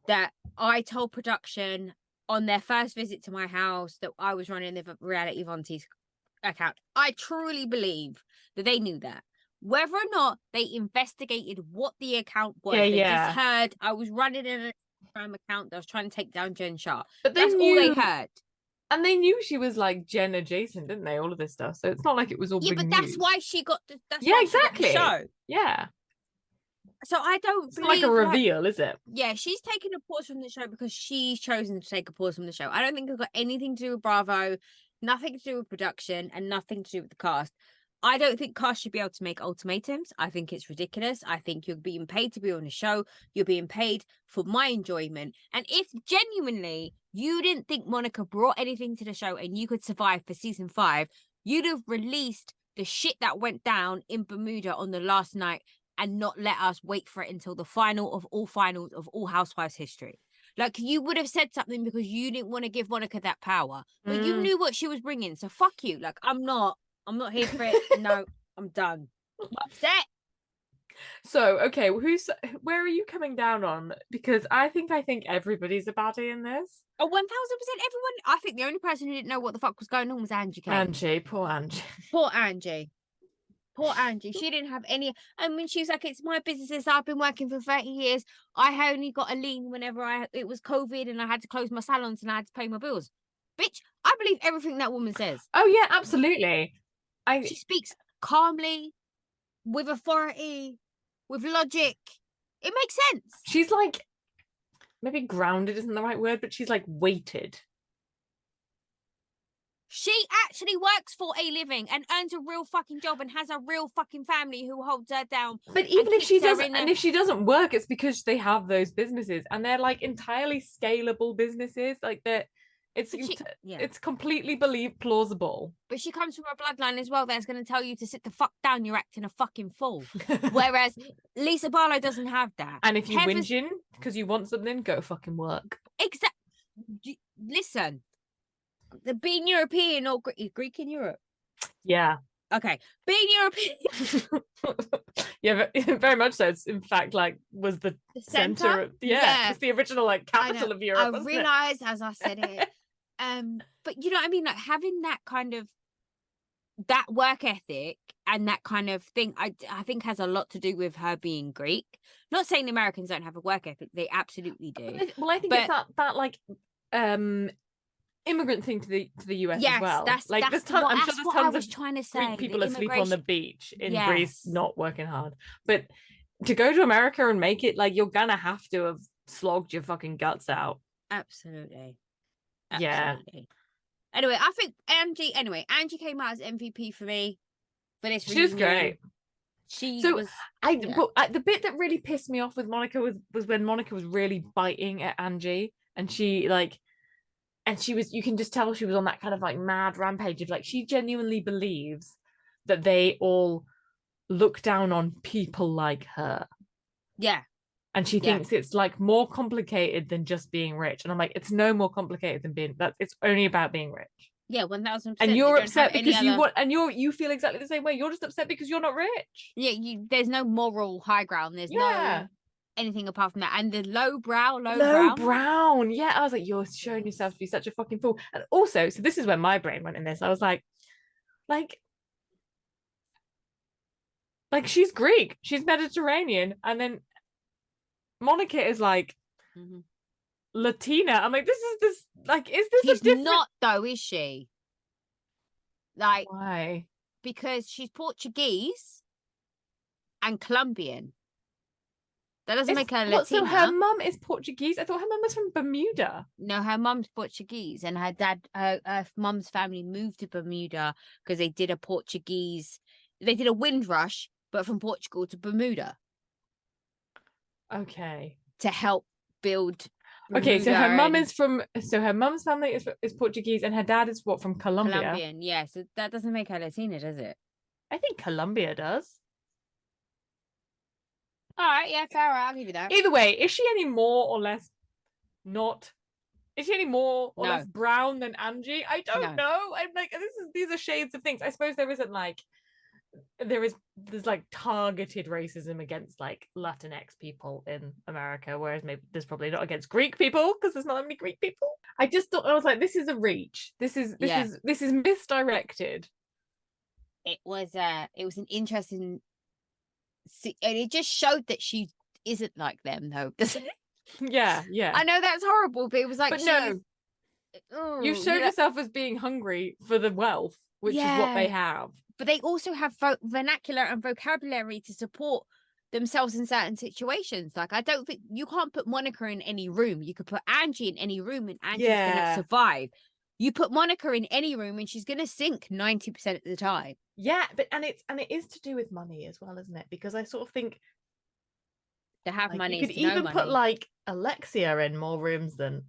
that I told production on their first visit to my house that I was running the reality Vonti's account. I truly believe that they knew that. Whether or not they investigated what the account was, they just heard I was running an Instagram account that was trying to take down Jen Sharp. But that's all they heard. And they knew she was like Jen adjacent, didn't they? All of this stuff. So it's not like it was all big news. That's why she got the exactly. Show. Yeah. So I don't it's believe, like a reveal, is it? Yeah, she's taken a pause from the show because she's chosen to take a pause from the show. I don't think it's got anything to do with Bravo, nothing to do with production, and nothing to do with the cast. I don't think cast should be able to make ultimatums. I think it's ridiculous. I think you're being paid to be on the show. You're being paid for my enjoyment. And if genuinely you didn't think Monica brought anything to the show and you could survive for season 5, you'd have released the shit that went down in Bermuda on the last night and not let us wait for it until the final of all finals of all Housewives history. Like, you would have said something because you didn't want to give Monica that power, but you knew what she was bringing. So fuck you. Like, I'm not here for it. No, I'm done. I'm upset. So, okay, where are you coming down on? Because I think everybody's a baddie in this. Oh, 1000% everyone. I think the only person who didn't know what the fuck was going on was Angie K. Poor Angie. Poor Angie. Poor Angie. She didn't have any. I mean, she was like, it's my business. I've been working for 30 years. I only got a lien whenever it was COVID and I had to close my salons and I had to pay my bills. Bitch, I believe everything that woman says. Oh, yeah, absolutely. She speaks calmly, with authority, with logic. It makes sense. She's like, maybe grounded isn't the right word, but she's like weighted. She actually works for a living and earns a real fucking job and has a real fucking family who holds her down. But even if she doesn't, and if she doesn't work, it's because they have those businesses and they're like entirely scalable businesses. Like it's completely plausible. But she comes from a bloodline as well that's going to tell you to sit the fuck down. You're acting a fucking fool. Whereas Lisa Barlow doesn't have that. And if you whinging because you want something, go fucking work. Exactly. Listen. Being European or Greek in Europe. Yeah. Okay. Being European. Yeah, very much so. It's in fact was the center. Yeah. It's the original capital of Europe. I realized as I said it. But you know what I mean? Like having that kind of that work ethic and that kind of thing, I think has a lot to do with her being Greek. Not saying Americans don't have a work ethic, they absolutely do. Well, I think it's that immigrant thing to the US as well. I'm sure there's tons of trying to say. Greek people asleep on the beach in Greece, not working hard. But to go to America and make it, you're gonna have to have slogged your fucking guts out. Absolutely. Yeah. Anyway, I think Angie came out as MVP for me for this reunion. She was great. The bit that really pissed me off with Monica was when Monica was really biting at Angie and she you can just tell she was on that kind of mad rampage of she genuinely believes that they all look down on people like her. Yeah. And she thinks it's more complicated than just being rich. And I'm like, it's no more complicated than it's only about being rich. Yeah, 1000%. And you're upset because you feel exactly the same way. You're just upset because you're not rich. Yeah, there's no moral high ground. There's no anything apart from that. And the low brown. Yeah, I was like, you're showing yourself to be such a fucking fool. And also, so this is where my brain went in this. I was like she's Greek, she's Mediterranean, and then Monica is Latina. I'm like, is this she's not though, is she? Why? Because she's Portuguese and Colombian. That doesn't make her Latina. What, so her mum is Portuguese? I thought her mum was from Bermuda. No, her mum's Portuguese, and her mum's family moved to Bermuda because they did a Windrush, but from Portugal to Bermuda. Okay. To help build. Bermuda. Okay, so her mum's family is Portuguese, and her dad is what, from Colombia? Colombian, yeah. So that doesn't make her Latina, does it? I think Colombia does. All right, yeah, fair. I'll give you that. Either way, is she any more or less not? Is she any more or less brown than Angie? I don't know. I'm like, these are shades of things. I suppose there isn't like there's like targeted racism against like Latinx people in America, whereas maybe there's probably not against Greek people because there's not that many Greek people. I just thought, I was like, this is a reach. This is misdirected. It was an interesting. And it just showed that she isn't like them, though, doesn't it? Yeah. I know that's horrible, but it was like, but no, you showed yourself as being hungry for the wealth, which is what they have. But they also have vernacular and vocabulary to support themselves in certain situations. Like, I don't think you can't put Monica in any room. You could put Angie in any room, and Angie's gonna survive. You put Monica in any room, and she's gonna sink 90% of the time. Yeah, but it is to do with money as well, isn't it? Because I sort of think to have money, you could even put like Alexia in more rooms than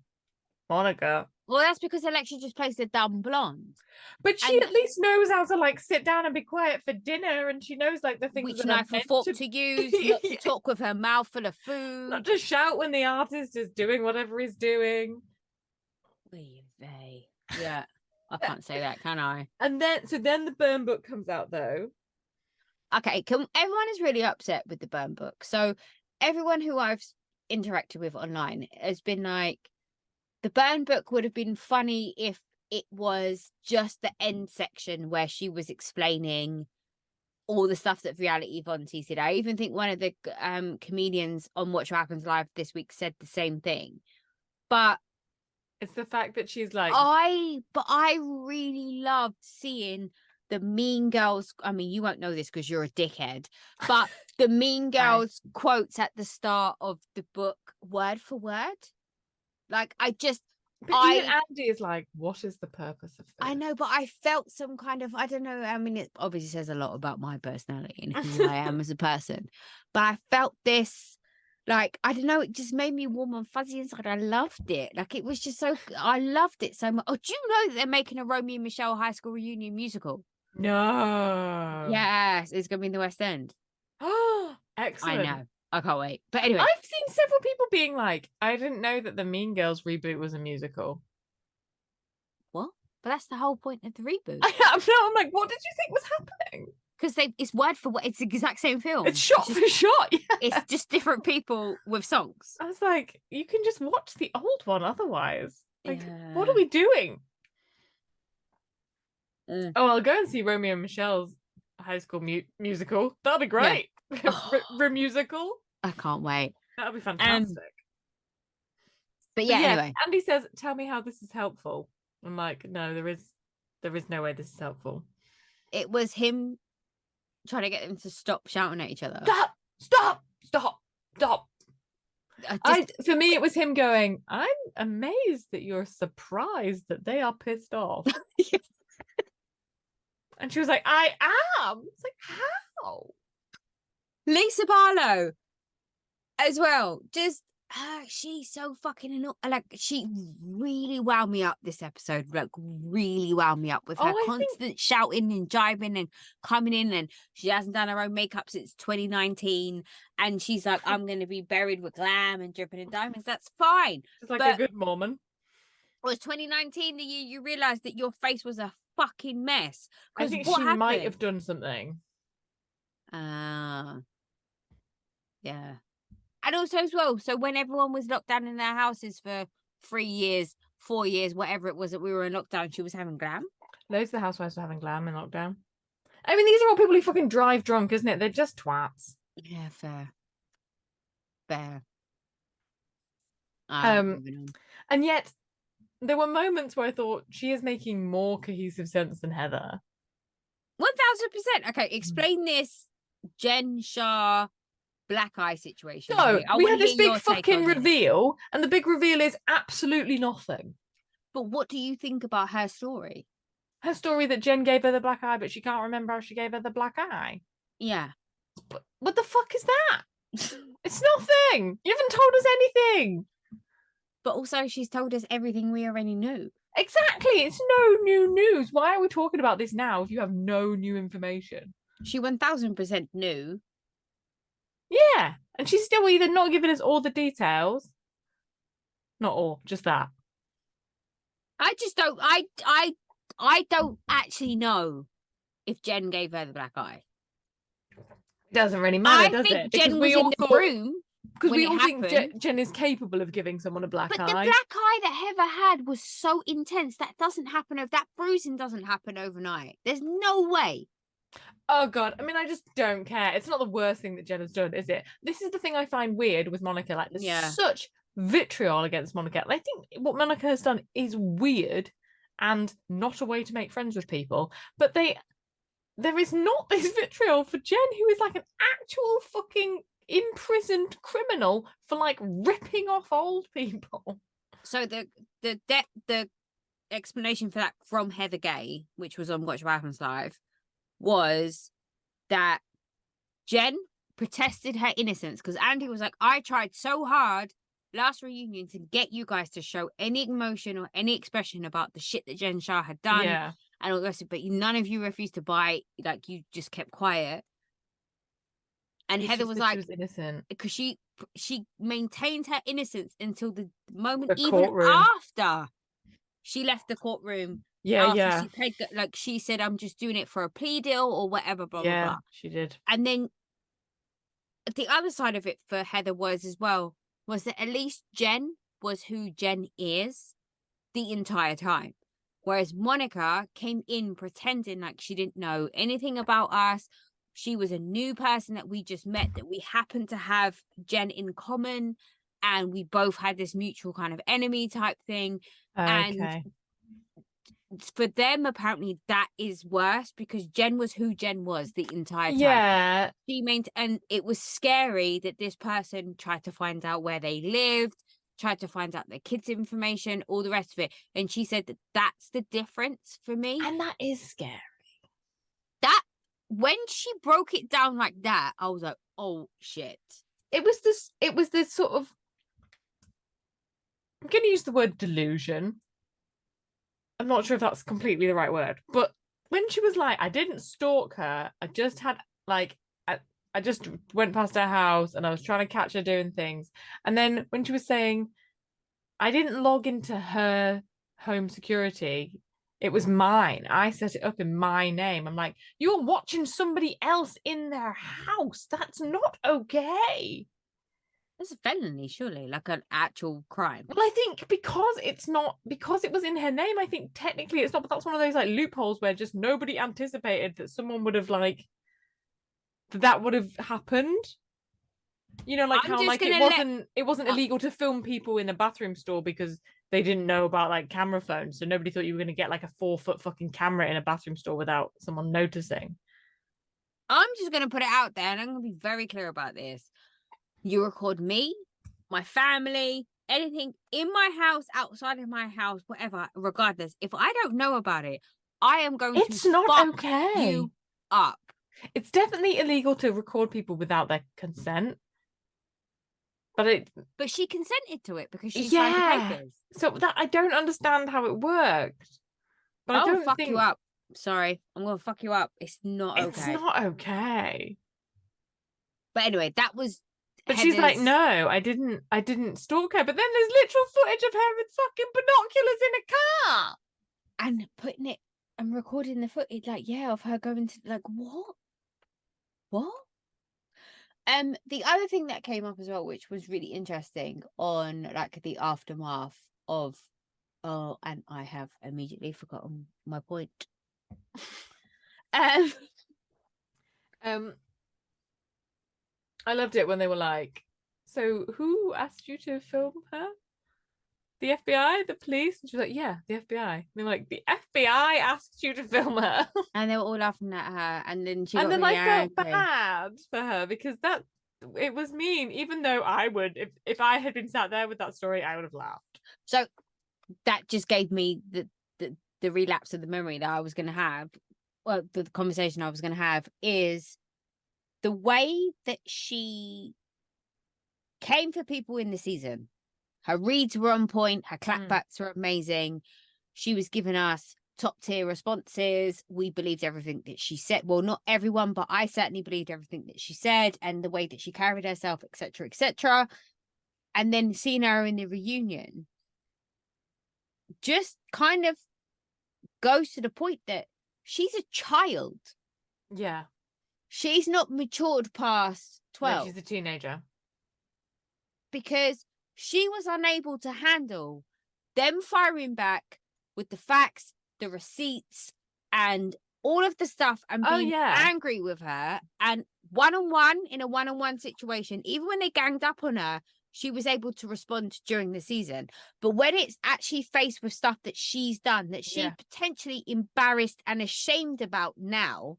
Monica. Well, that's because Alexia just plays the dumb blonde. But she at least knows how to like sit down and be quiet for dinner, and she knows like the things which knife and fork to use, not to talk with her mouth full of food, not to shout when the artist is doing whatever he's doing. Yeah. I can't say that, can I? And then the burn book comes out, though. Okay, everyone is really upset with the burn book. So everyone who I've interacted with online has been like, the burn book would have been funny if it was just the end section where she was explaining all the stuff that Reality Vonti did. I even think one of the comedians on Watch What Happens Live this week said the same thing. But it's the fact that she's like, I really loved seeing the Mean Girls. I mean, you won't know this because you're a dickhead, but the Mean Girls quotes at the start of the book, word for word. Like, even Andy is like, what is the purpose of this? I know, but I felt some kind of, I don't know. I mean, it obviously says a lot about my personality and who I am as a person, but I felt this. Like, I don't know, it just made me warm and fuzzy inside. I loved it. Like, it was just I loved it so much. Oh, do you know that they're making a Romeo and Michelle high school reunion musical? No. Yes, it's going to be in the West End. Oh, excellent. I know. I can't wait. But anyway. I've seen several people being like, I didn't know that the Mean Girls reboot was a musical. What? But that's the whole point of the reboot. I'm like, what did you think was happening? Because it's word for word. It's the exact same film. It's shot for shot. Yeah. It's just different people with songs. I was like, you can just watch the old one otherwise. Like, what are we doing? Oh, I'll go and see Romeo and Michelle's high school musical. That'll be great. Yeah. Remusical. I can't wait. That'll be fantastic. But anyway. Andy says, tell me how this is helpful. I'm like, no, there is no way this is helpful. It was him trying to get them to stop shouting at each other. Stop. For me, it was him going, I'm amazed that you're surprised that they are pissed off. And she was like, I am. It's like, how? Lisa Barlow as well. Just she's so fucking like, she really wound me up this episode. Like, really wound me up with her constant shouting and jibing and coming in, and she hasn't done her own makeup since 2019, and she's like, I'm gonna be buried with glam and dripping in diamonds. That's fine. It's like a good Mormon. It was 2019 the year you realized that your face was a fucking mess. I think she might have done something. Yeah. And also as well, so when everyone was locked down in their houses for 3 years, 4 years, whatever it was that we were in lockdown, she was having glam. Loads of the housewives were having glam in lockdown. I mean, these are all people who fucking drive drunk, isn't it? They're just twats. Yeah, fair. And yet there were moments where I thought she is making more cohesive sense than Heather. 1000%. Okay, explain this, Jen Shah, black eye situation. So I we want had to this hear big your take fucking on it. reveal, and the big reveal is absolutely nothing. But what do you think about her story? Her story that Jen gave her the black eye, but she can't remember how she gave her the black eye. Yeah. But what the fuck is that? It's nothing. You haven't told us anything. But also, she's told us everything we already knew. Exactly. It's no new news. Why are we talking about this now if you have no new information? She 1000% knew. Yeah. And she's still either not giving us all the details. Not all, just that. I just don't. I don't actually know if Jen gave her the black eye. It doesn't really matter, does think it? Jen was in the room because when we it all happened. think Jen is capable of giving someone a black But eye. the black eye that Heather had was so intense. That doesn't happen. That bruising doesn't happen overnight. There's no way. Oh God, I mean, I just don't care. It's not the worst thing that Jen has done, is it? This is the thing I find weird with Monica. Like, there's such vitriol against Monica. And I think what Monica has done is weird and not a way to make friends with people. But there is not this vitriol for Jen, who is like an actual fucking imprisoned criminal for like ripping off old people. So the explanation for that from Heather Gay, which was on Watch What Happens Live, was that Jen protested her innocence because Andy was like, I tried so hard last reunion to get you guys to show any emotion or any expression about the shit that Jen Shah had done. Yeah. And all the rest, but none of you refused to buy. Like, you just kept quiet. And Heather was like, she was innocent because she maintained her innocence until the moment, the even courtroom. after she left the courtroom. Yeah. She paid, like she said, I'm just doing it for a plea deal or whatever. Blah blah blah. She did. And then the other side of it for Heather was that at least Jen was who Jen is the entire time. Whereas Monica came in pretending like she didn't know anything about us. She was a new person that we just met, that we happened to have Jen in common. And we both had this mutual kind of enemy type thing. Okay. And for them, apparently, that is worse because Jen was who Jen was the entire time. Yeah. And it was scary that this person tried to find out where they lived, tried to find out their kids' information, all the rest of it. And she said that that's the difference for me. And that is scary. That, when she broke it down like that, I was like, oh, shit. It was this sort of, I'm going to use the word delusion. I'm not sure if that's completely the right word. But when she was like, I didn't stalk her. I just had, like, I just went past her house and I was trying to catch her doing things. And then when she was saying, I didn't log into her home security, it was mine. I set it up in my name. I'm like, you're watching somebody else in their house. That's not okay. That's a felony, surely, like an actual crime. Well, I think because it was in her name, I think technically it's not, but that's one of those like loopholes where just nobody anticipated that someone would have that would have happened. You know, like how like it wasn't illegal to film people in a bathroom stall because they didn't know about like camera phones, so nobody thought you were going to get like a 4-foot fucking camera in a bathroom stall without someone noticing. I'm just going to put it out there, and I'm going to be very clear about this. You record me, my family, anything in my house, outside of my house, whatever, regardless. If I don't know about it, I am going it's to not fuck okay. you up. It's definitely illegal to record people without their consent. But she consented to it because she signed the papers. So that I don't understand how it worked. But I don't fuck you up. Sorry, I'm gonna fuck you up. It's not okay. It's not okay. But anyway, that was. But she's like, no, I didn't stalk her. But then there's literal footage of her with fucking binoculars in a car. And putting it and recording the footage, like, of her going to, like, what? The other thing that came up as well, which was really interesting on like the aftermath of, and I have immediately forgotten my point. I loved it when they were like, so who asked you to film her? The FBI? The police? And she was like, yeah, the FBI. And they were like, the FBI asked you to film her. And they were all laughing at her. And then she I felt bad for her because that it was mean, even though I would, if I had been sat there with that story, I would have laughed. So that just gave me the relapse of the memory that I was going to have. Well, the conversation I was going to have is the way that she came for people in the season. Her reads were on point. Her clapbacks were amazing. She was giving us top tier responses. We believed everything that she said. Well, not everyone, but I certainly believed everything that she said and the way that she carried herself, etc., etc. And then seeing her in the reunion just kind of goes to the point that she's a child. Yeah. She's not matured past 12. No, she's a teenager. Because she was unable to handle them firing back with the facts, the receipts, and all of the stuff and being angry with her. And one-on-one, in a one-on-one situation, even when they ganged up on her, she was able to respond during the season. But when it's actually faced with stuff that she's done, that she potentially embarrassed and ashamed about now,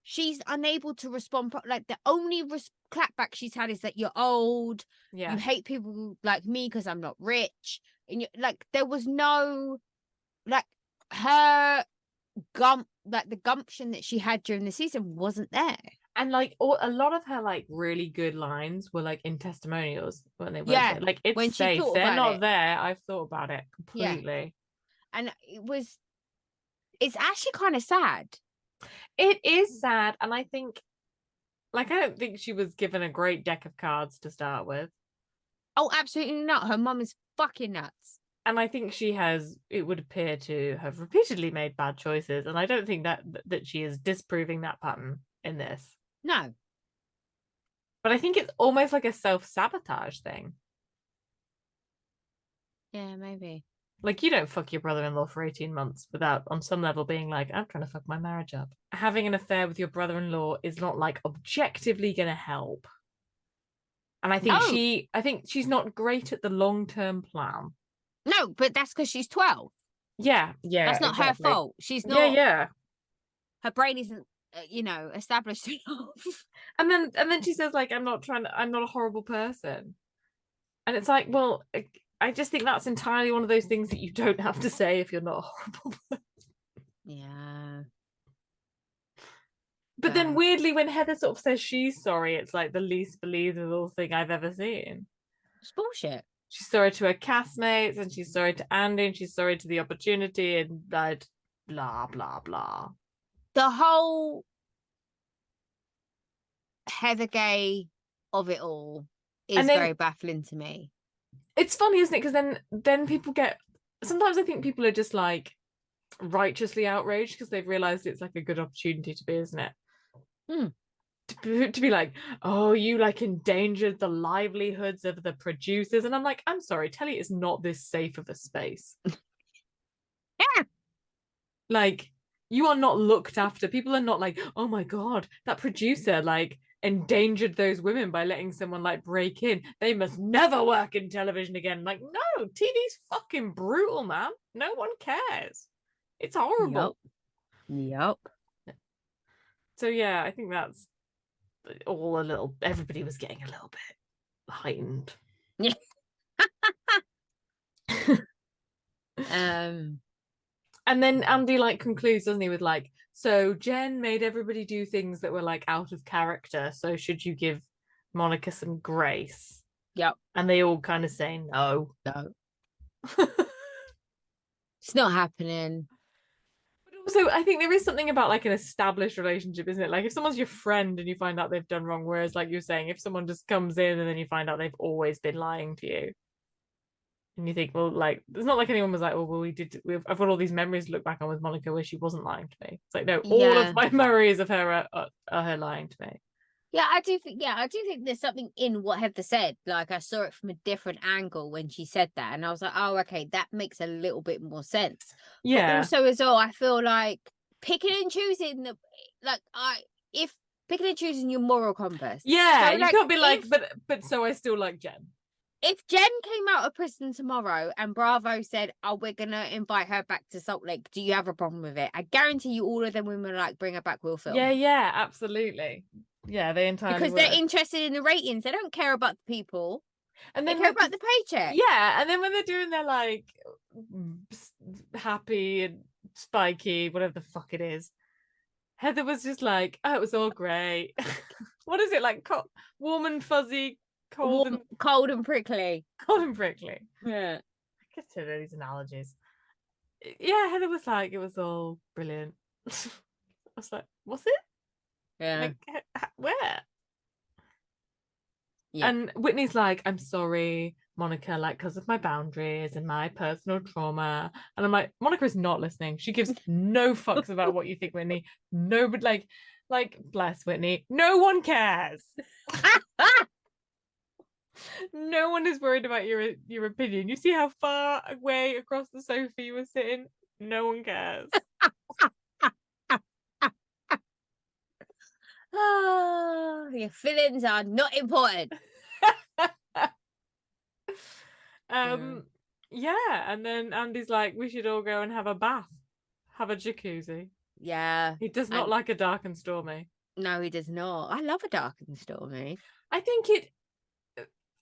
she's unable to respond. Like, the only clapback she's had is that you're old, you hate people like me because I'm not rich. And like, there was no, like, her the gumption that she had during the season wasn't there. And like a lot of her like really good lines were like in testimonials when they were there. Like, it's when safe. They're not there. I've thought about it completely. And it's actually kind of sad. It is sad. And I think, like, I don't think she was given a great deck of cards to start with. Oh, absolutely not. Her mum is fucking nuts. And I think it would appear to have repeatedly made bad choices. And I don't think that she is disproving that pattern in this. No. But I think it's almost like a self-sabotage thing. Yeah, maybe. Like, you don't fuck your brother-in-law for 18 months without, on some level, being like, I'm trying to fuck my marriage up. Having an affair with your brother-in-law is not, like, objectively going to help. And I think she's not great at the long-term plan. No, but that's because she's 12. Yeah. That's not her fault. She's not. Yeah. Her brain isn't, established enough. And then she says, like, I'm not a horrible person. And it's like, well, I just think that's entirely one of those things that you don't have to say if you're not a horrible person. Yeah. But then weirdly, when Heather sort of says she's sorry, it's like the least believable thing I've ever seen. It's bullshit. She's sorry to her castmates, and she's sorry to Andy, and she's sorry to the opportunity, and blah, blah, blah. The whole Heather Gay of it all is very baffling to me. It's funny, isn't it? Because then people get... Sometimes I think people are just, like, righteously outraged because they've realised it's, like, a good opportunity to be, isn't it? To be like, oh, you like endangered the livelihoods of the producers, and I'm like, I'm sorry, Telly is not this safe of a space. Like, you are not looked after. People are not like, oh my god, that producer like endangered those women by letting someone like break in. They must never work in television again. Like, no, TV's fucking brutal, man. No one cares. It's horrible. Yep. So yeah, I think that's all a little... Everybody was getting a little bit heightened. Yeah. And then Andy like concludes, doesn't he, with like, so Jen made everybody do things that were like out of character, so should you give Monica some grace? Yep. And they all kind of say no. It's not happening. So I think there is something about like an established relationship, isn't it? Like, if someone's your friend and you find out they've done wrong, whereas like you're saying, if someone just comes in and then you find out they've always been lying to you, and you think, well, like, it's not like anyone was like, oh, well, I've got all these memories to look back on with Monica where she wasn't lying to me. It's like, no, all of my memories of her are her lying to me. Yeah, I do think there's something in what Heather said. Like, I saw it from a different angle when she said that, and I was like, oh, okay, that makes a little bit more sense. Yeah. But also, as well, I feel like picking and choosing if picking and choosing your moral compass. Yeah, so, you can't be like, but so I still like Jen. If Jen came out of prison tomorrow and Bravo said, oh, we're going to invite her back to Salt Lake, do you have a problem with it? I guarantee you all of them women are like, bring her back, we'll film. Yeah, absolutely. Yeah, they entirely because would. they're interested in the ratings. They don't care about the people. And they then care about the paycheck. Yeah, and then when they're doing their like happy and spiky, whatever the fuck it is, Heather was just like, "Oh, it was all great." What is it like? Warm and fuzzy, cold and prickly. Cold and prickly. Yeah. I guess these analogies. Yeah, Heather was like, it was all brilliant. I was like, was it? Yeah. Like, where? Yeah. And Whitney's like, I'm sorry, Monica, like, because of my boundaries and my personal trauma. And I'm like, Monica is not listening. She gives no fucks about what you think, Whitney. No, but like, bless Whitney. No one cares. No one is worried about your opinion. You see how far away across the sofa you were sitting? No one cares. Oh, your feelings are not important. Yeah, and then Andy's like, we should all go and have a bath, have a jacuzzi. Yeah. He does not like a dark and stormy. No, he does not. I love a dark and stormy.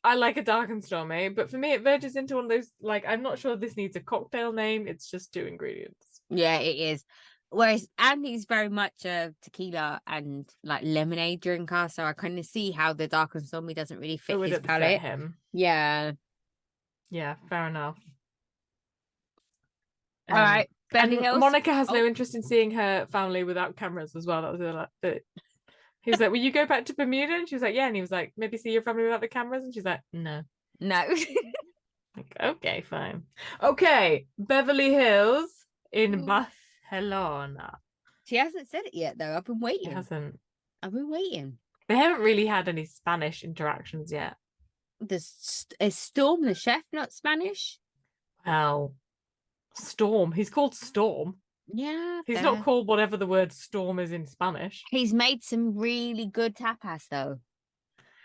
I like a dark and stormy, but for me it verges into one of those, like, I'm not sure this needs a cocktail name. It's just 2 ingredients. Yeah, it is. Whereas Andy's very much a tequila and like lemonade drinker, so I kind of see how the dark and stormy doesn't really fit his palate. Him. Yeah. Yeah, fair enough. All right. And Monica has no interest in seeing her family without cameras as well. That was he was like, will you go back to Bermuda? And she was like, yeah. And he was like, maybe see your family without the cameras? And she's like, no. Like, okay, fine. Okay, Beverly Hills in Barcelona. She hasn't said it yet, though. I've been waiting. She hasn't. I've been waiting. They haven't really had any Spanish interactions yet. Is Storm the chef not Spanish? Well, Storm. He's called Storm. Yeah. He's not called whatever the word storm is in Spanish. He's made some really good tapas, though.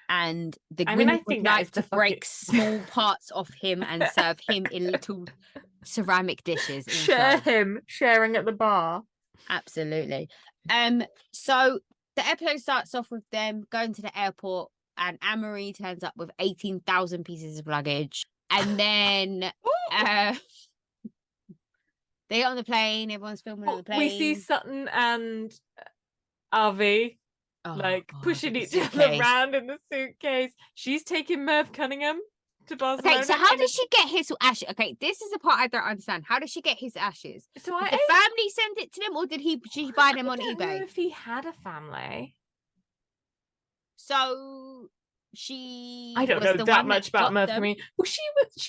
And I think like to break small parts of him and serve him in little ceramic dishes. Sharing at the bar. Absolutely. So the episode starts off with them going to the airport, and Anne-Marie turns up with 18,000 pieces of luggage, and then they get on the plane. Everyone's filming on the plane. We see Sutton and Avi pushing each other around in the suitcase. She's taking Merv Cunningham to Barcelona. Okay, so how does she get his ashes? Okay, this is the part I don't understand. How does she get his ashes? Did the family send it to them, or did she buy them on eBay? I don't know if he had a family. So I don't know that much about Merv Cunningham. Well, she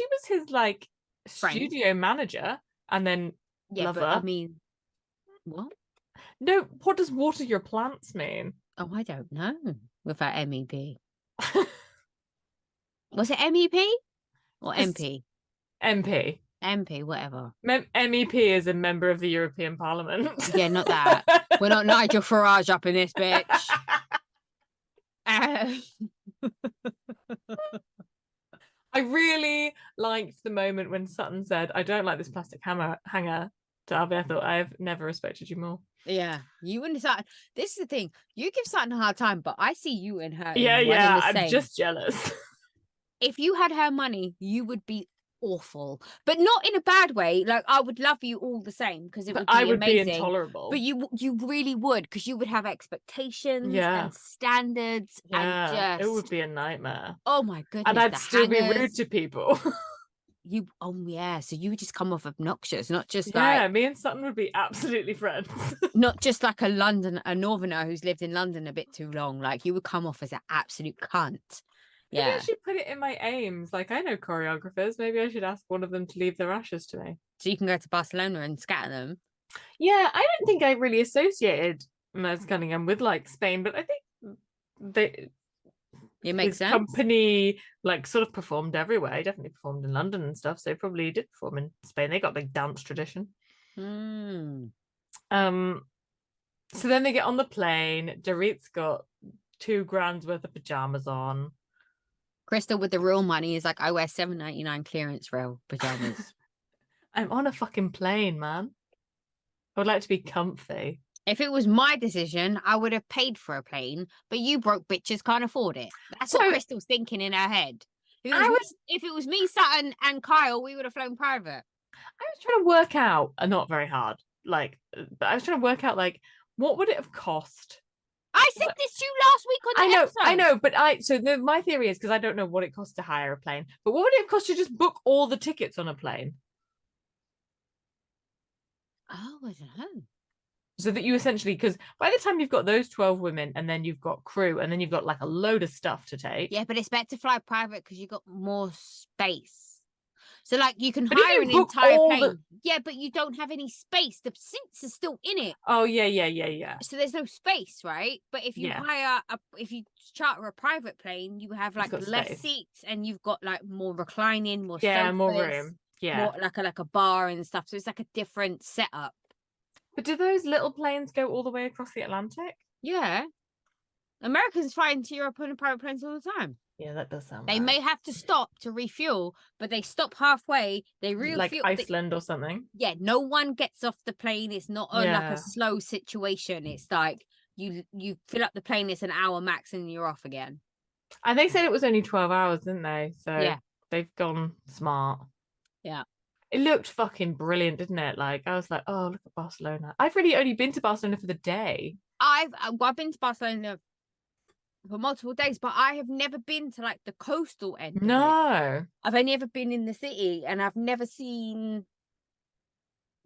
was his like friend. Studio manager, and then lover. But, I mean, what? No, what does water your plants mean? Oh, I don't know. Without MEP. Was it MEP or MP? MP. MP, whatever. MEP is a member of the European Parliament. Yeah, not that. We're not Nigel Farage up in this bitch. I really liked the moment when Sutton said, I don't like this plastic hanger to Avi. I thought, I've never respected you more. Yeah, you and Sutton. This is the thing. You give Sutton a hard time, but I see you and her. Yeah. I'm just jealous. If you had her money, you would be awful, but not in a bad way. Like, I would love you all the same because it would be amazing. I would be intolerable. But you really would, because you would have expectations and standards. Yeah, it would be a nightmare. Oh my goodness! And I'd still be rude to people. So you would just come off obnoxious, not just me and Sutton would be absolutely friends. Not just like a northerner who's lived in London a bit too long. Like, you would come off as an absolute cunt. Yeah. Maybe I should put it in my aims. Like, I know choreographers. Maybe I should ask one of them to leave their ashes to me. So you can go to Barcelona and scatter them. Yeah, I don't think I really associated Merv Cunningham with like Spain, but I think it makes sense. Company like sort of performed everywhere. He definitely performed in London and stuff, so probably did perform in Spain. They got a big dance tradition. So then they get on the plane. Dorit's got $2,000 worth of pajamas on. Crystal with the real money is like, I wear $7.99 clearance rail pajamas. I'm on a fucking plane, man. I would like to be comfy. If it was my decision, I would have paid for a plane, but you broke bitches can't afford it. That's what Crystal's thinking in her head. If it was me, Sutton, and Kyle, we would have flown private. I was trying to work out, not very hard, but I was trying to work out, what would it have cost? I said this to you last week on the episode. I know, but my theory is, because I don't know what it costs to hire a plane, but what would it cost to just book all the tickets on a plane? Oh, I don't know. So that you essentially, because by the time you've got those 12 women and then you've got crew and then you've got a load of stuff to take. Yeah, but it's better to fly private because you've got more space. So you can hire an entire plane. Yeah, but you don't have any space. The seats are still in it. Oh, yeah. So there's no space, right? But if you if you charter a private plane, you have less seats and you've got more reclining, more sofas, more room. Yeah. More like a bar and stuff. So it's a different setup. But do those little planes go all the way across the Atlantic? Yeah. Americans fly into Europe on private planes all the time. Yeah, that does sound They may have to stop to refuel, but they stop halfway. They refuel. Like Iceland or something. Yeah, no one gets off the plane. It's not a slow situation. It's you fill up the plane, it's an hour max, and you're off again. And they said it was only 12 hours, didn't they? So they've gone smart. Yeah. It looked fucking brilliant, didn't it? I was like, oh, look at Barcelona. I've really only been to Barcelona for the day. I've been to Barcelona for multiple days, but I have never been to the coastal end. No. I've only ever been in the city, and I've never seen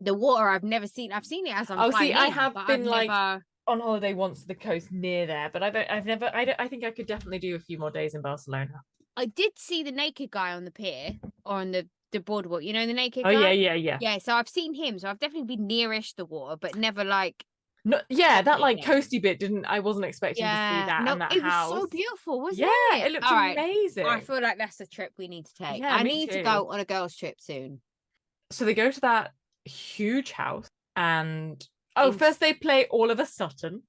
the water. I've seen it as I'm flying in. I have been on holiday once to the coast near there, but I think I could definitely do a few more days in Barcelona. I did see the naked guy on the pier or on the boardwalk, the naked guy. Oh yeah. Yeah, so I've seen him. So I've definitely been nearish the water, but never No, yeah, that coasty bit I wasn't expecting to see that. No, and that it house was so beautiful, wasn't it? Yeah, it looked amazing. I feel like that's a trip we need to take. Yeah, I need to go on a girls' trip soon. So they go to that huge house, and first they play Oliver Sutton,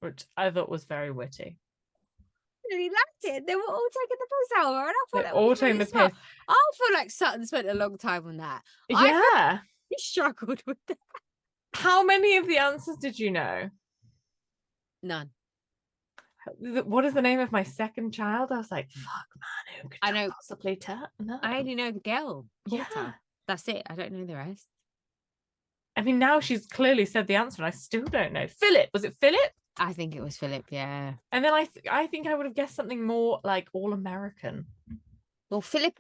which I thought was very witty. Really liked it. They were all taking the piss out, and I thought they all taking the piss. I feel like Sutton spent a long time on that. Yeah, he struggled with that. How many of the answers did you know? None. What is the name of my second child? I was like, fuck, man, who could possibly tell? No. I only know the girl. Yeah. That's it. I don't know the rest. I mean, now she's clearly said the answer, and I still don't know. Philip. Was it Philip? I think it was Philip, yeah. And then I think I would have guessed something more all American. Well, Philip,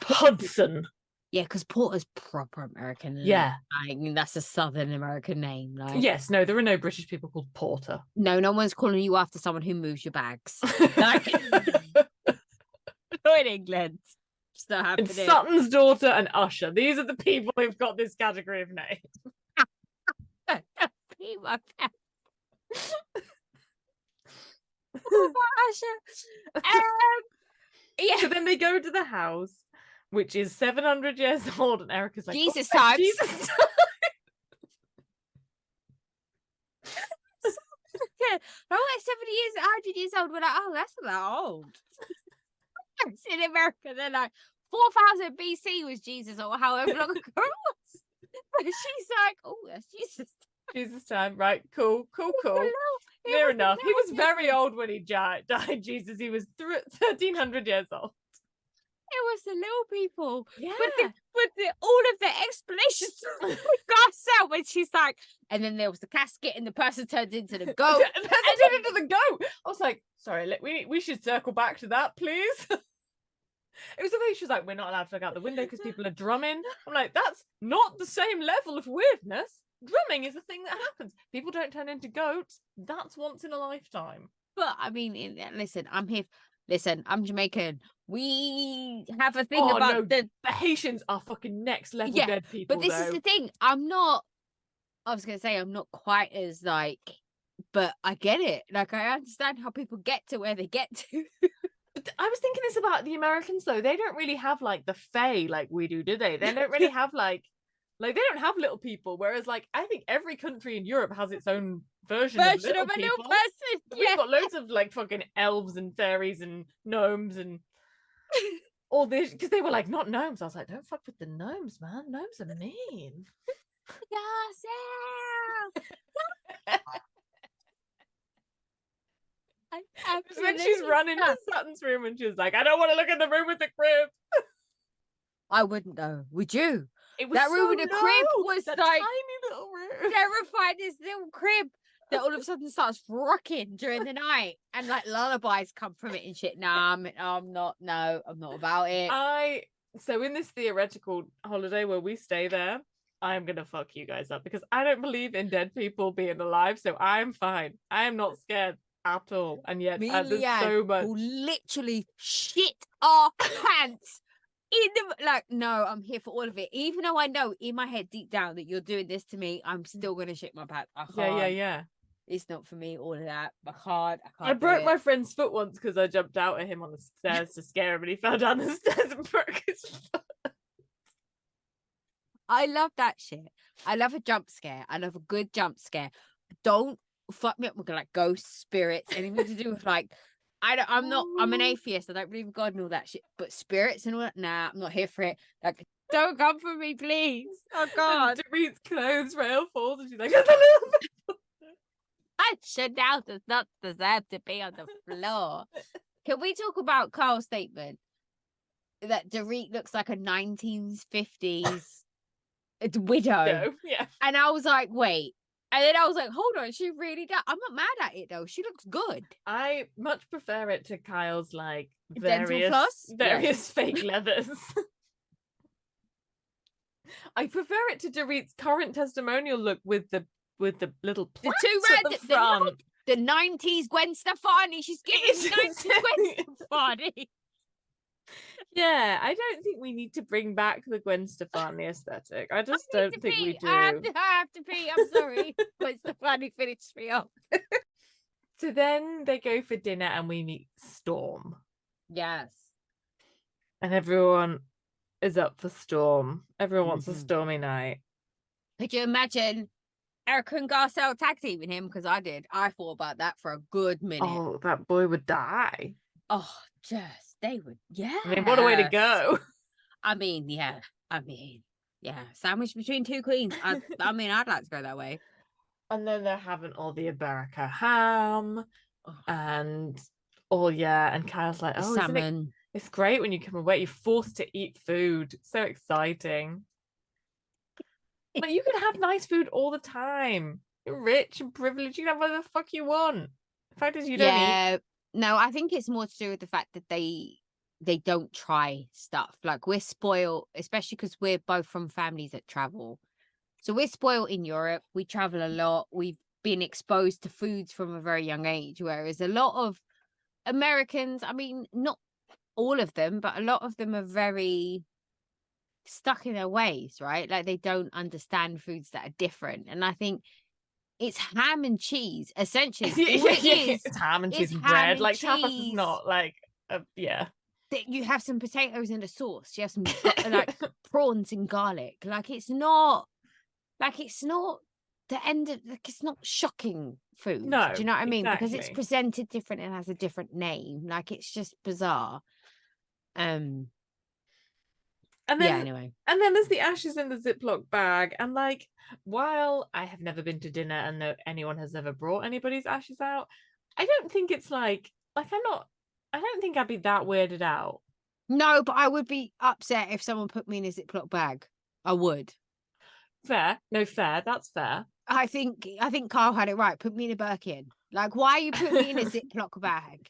Hudson. Yeah, because Porter's proper American. Yeah. I mean, that's a Southern American name. Yes, no, there are no British people called Porter. No one's calling you after someone who moves your bags. Not in England. It's not happening. It's Sutton's daughter and Usher. These are the people who've got this category of names. Be my pet. Usher. Yeah. So then they go to the house, which is 700 years old, and Erica's like, Jesus time. Jesus time. Like 70 years, 100 years old. We're like, oh, that's not old. In America, they're like 4000 BC was Jesus, or however long ago it was. But she's like, oh, that's Jesus. Jesus time, right? Cool. Near enough. He was very old when he died. Jesus, he was 1300 years old. It was the little people. Yeah. With all of the explanations got out when she's like, and then there was the casket and the person turned into the goat. The person turned into the goat. I was like, sorry, we should circle back to that, please. It was the way she was like, we're not allowed to look out the window because people are drumming. I'm like, that's not the same level of weirdness. Drumming is a thing that happens. People don't turn into goats. That's once in a lifetime. But I mean, listen, I'm Jamaican. We have a thing about the Haitians are fucking next level dead people. But this is the thing. I was gonna say I'm not quite as but I get it. I understand how people get to where they get to. I was thinking this about the Americans though. They don't really have the fae like we do they? They don't really have they don't have little people. Whereas I think every country in Europe has its own version of a little person. We've got loads of fucking elves and fairies and gnomes and all this, because they were like, not gnomes. I was like, don't fuck with the gnomes, man. Gnomes are mean. When she's running to Sutton's room and she's like, I don't want to look in the room with the crib. I wouldn't though. Would you? It was that room so with the crib was that like tiny little room. terrified. This little crib that all of a sudden starts rocking during the night and like lullabies come from it and shit. Nah, I'm not. No, I'm not about it. So in this theoretical holiday where we stay there, I'm gonna fuck you guys up because I don't believe in dead people being alive. So I'm fine. I am not scared at all. And yet there's so much. Will literally shit our pants. No, I'm here for all of it. Even though I know in my head deep down that you're doing this to me, I'm still gonna shit my pants. I can't. Yeah. It's not for me, all of that. I can't. I broke my friend's foot once because I jumped out at him on the stairs to scare him and he fell down the stairs and broke his foot. I love that shit. I love a jump scare. I love a good jump scare. Don't fuck me up with like ghosts, spirits, anything to do with like I'm an atheist. I don't believe in God and all that shit. But spirits and all that, nah, I'm not here for it. Like, don't come for me, please. Oh God. Dorit's clothes rail falls and she's like, Chanel does not deserve to be on the floor. Can we talk about Carl's statement that Dorit looks like a 1950s widow? Yeah. And I was like, wait. And then I was like, hold on, she really does. I'm not mad at it though. She looks good. I much prefer it to Kyle's like various fake leathers. I prefer it to Dorit's current testimonial look with the little plaques at the front. The 90s Gwen Stefani. She's giving 90s Gwen Stefani. Yeah, I don't think we need to bring back the Gwen Stefani aesthetic. I just don't think we do. I have to pee. I'm sorry. Gwen Stefani finished me off. So then they go for dinner and we meet Storm. Yes. And everyone is up for Storm. Everyone wants a stormy night. Could you imagine Erica and Garcelle tag teaming him? Because I did. I thought about that for a good minute. Oh, that boy would die. Oh, they would. Yeah. I mean, what a way to go. Yeah. Sandwich between two queens. I'd like to go that way. And then they're having all the America ham. And and Kyle's like, oh, salmon. It's great when you come away. You're forced to eat food. It's so exciting. But you can have nice food all the time. You're rich and privileged. You can have whatever the fuck you want. The fact is you don't eat. No, I think it's more to do with the fact that they don't try stuff. Like we're spoiled, especially because we're both from families that travel. So we're spoiled in Europe. We travel a lot. We've been exposed to foods from a very young age, whereas a lot of Americans, I mean, not all of them, but a lot of them are very stuck in their ways, right? Like they don't understand foods that are different. And I think it's ham and cheese, essentially. It's ham and cheese and bread. Like tapas is not like, You have some potatoes and a sauce. You have some like prawns and garlic. Like it's not the end of, like, it's not shocking food. No, do you know what I mean? Exactly. Because it's presented different and has a different name. Like it's just bizarre. Anyway. And then there's the ashes in the Ziploc bag. And like, while I have never been to dinner and anyone has ever brought anybody's ashes out, I don't think it's I don't think I'd be that weirded out. No, but I would be upset if someone put me in a Ziploc bag. I would. Fair. No, fair. That's fair. I think Carl had it right. Put me in a Birkin. Like, why you put me in a Ziploc bag?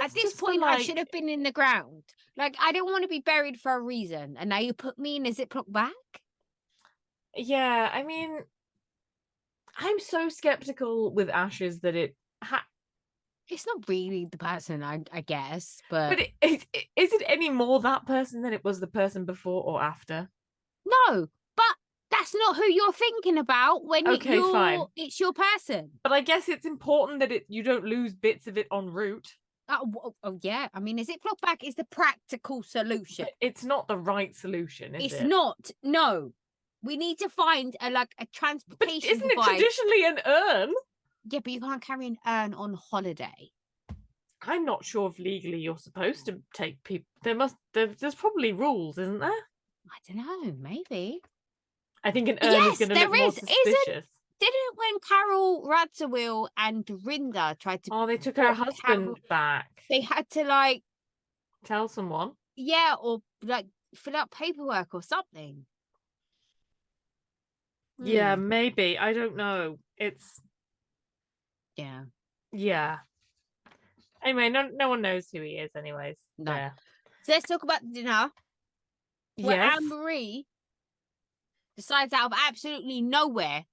At this point, I should have been in the ground. Like, I don't want to be buried for a reason. And now you put me in a Ziploc bag? Yeah, I mean, I'm so skeptical with ashes that it's not really the person, I guess. But is it any more that person than it was the person before or after? No, but that's not who you're thinking about when fine. It's your person. But I guess it's important that you don't lose bits of it en route. Oh yeah. I mean, a Ziploc bag is the practical solution. But it's not the right solution, is it? It's not. No. We need to find a transportation But isn't it traditionally an urn? Yeah, but you can't carry an urn on holiday. I'm not sure if legally you're supposed to take people. There's probably rules, isn't there? I don't know. Maybe. I think an urn is going to look more suspicious. didn't when Carol Radziwill and Dorinda tried to they took her husband Carol, back. they had to like tell someone. Yeah, or like fill out paperwork or something. Yeah, maybe. I don't know. It's yeah. Anyway, no one knows who he is anyways. No. Yeah. So let's talk about the dinner. Where Yes. Anne-Marie decides out of absolutely nowhere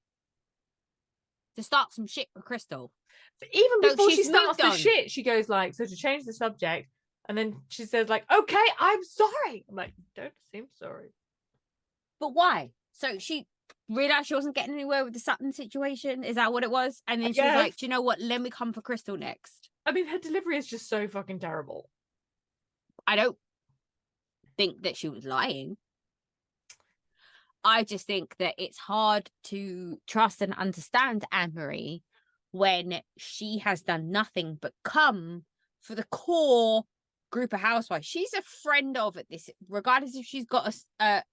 to start some shit with Crystal. But even before she starts the shit, she goes like, so to change the subject, and then she says like, okay, I'm sorry. I'm like, don't seem sorry. But why? So she realized she wasn't getting anywhere with the Sutton situation. Is that what it was? And then she was like, do you know what? Let me come for Crystal next. I mean, her delivery is just so fucking terrible. I don't think that she was lying. I just think that it's hard to trust and understand Anne-Marie when she has done nothing but come for the core group of housewives. She's a friend of at this, regardless if she's got a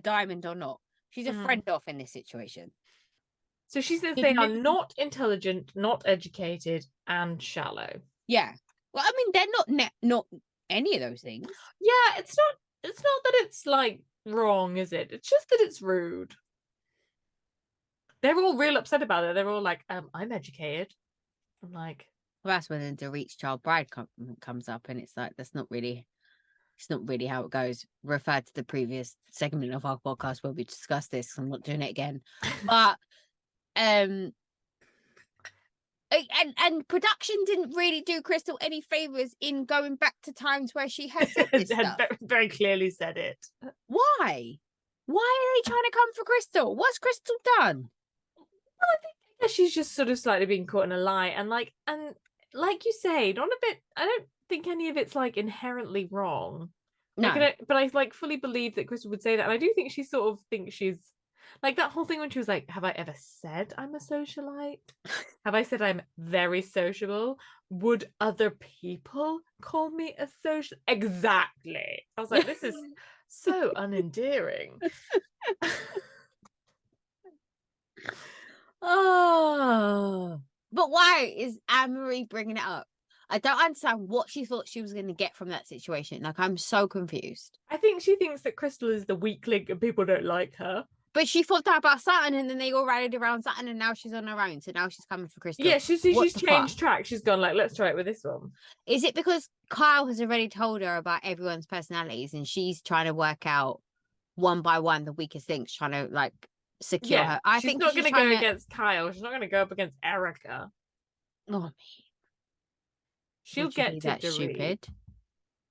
diamond or not. She's a friend of in this situation. So she says they are not intelligent, not educated, and shallow. Yeah. Well, I mean, they're not any of those things. Yeah, it's not that it's like wrong, is it? It's just that it's rude. They're all real upset about it. They're all like, I'm educated. I'm like, well, that's when the Dorit's child bride comes up, and it's like it's not really how it goes. Refer to the previous segment of our podcast where we discussed this. I'm not doing it again. But and production didn't really do Crystal any favors in going back to times where she has said this stuff. Very clearly said it. Why are they trying to come for Crystal? What's Crystal done? Well, I think she's just sort of slightly being caught in a lie, and like you say, not a bit. I don't think any of it's like inherently wrong. No, but I like fully believe that Crystal would say that, and I do think she sort of thinks she's like that whole thing when she was like, "Have I ever said I'm a socialite? Have I said I'm very sociable? Would other people call me a social?" Exactly. I was like, this is so unendearing. Oh, but why is Anne-Marie bringing it up? I don't understand what she thought she was going to get from that situation. Like, I'm so confused. I think she thinks that Crystal is the weak link and people don't like her. But she thought that about Sutton, and then they all rallied around Sutton, and now she's on her own. So now she's coming for Crystal. Yeah, she's changed track. She's gone like, let's try it with this one. Is it because Kyle has already told her about everyone's personalities, and she's trying to work out one by one the weakest links, trying to like secure her? I think she's not going to go against Kyle. She's not going to go up against Erica. Oh, man. She'll get to that stupid.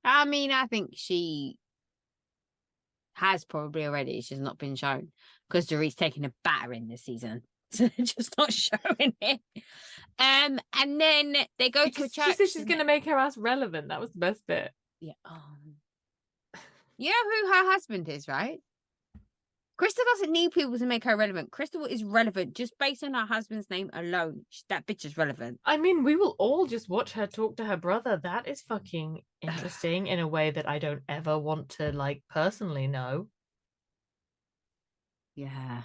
I mean, I think she has probably already. She's not been shown because Dorit's taking a battering this season, so they're just not showing it. And then they go to a church. She says she's going to make her ass relevant. That was the best bit. Yeah. You know who her husband is, right? Crystal doesn't need people to make her relevant. Crystal is relevant just based on her husband's name alone. That bitch is relevant. I mean, we will all just watch her talk to her brother. That is fucking interesting in a way that I don't ever want to, like, personally know. Yeah.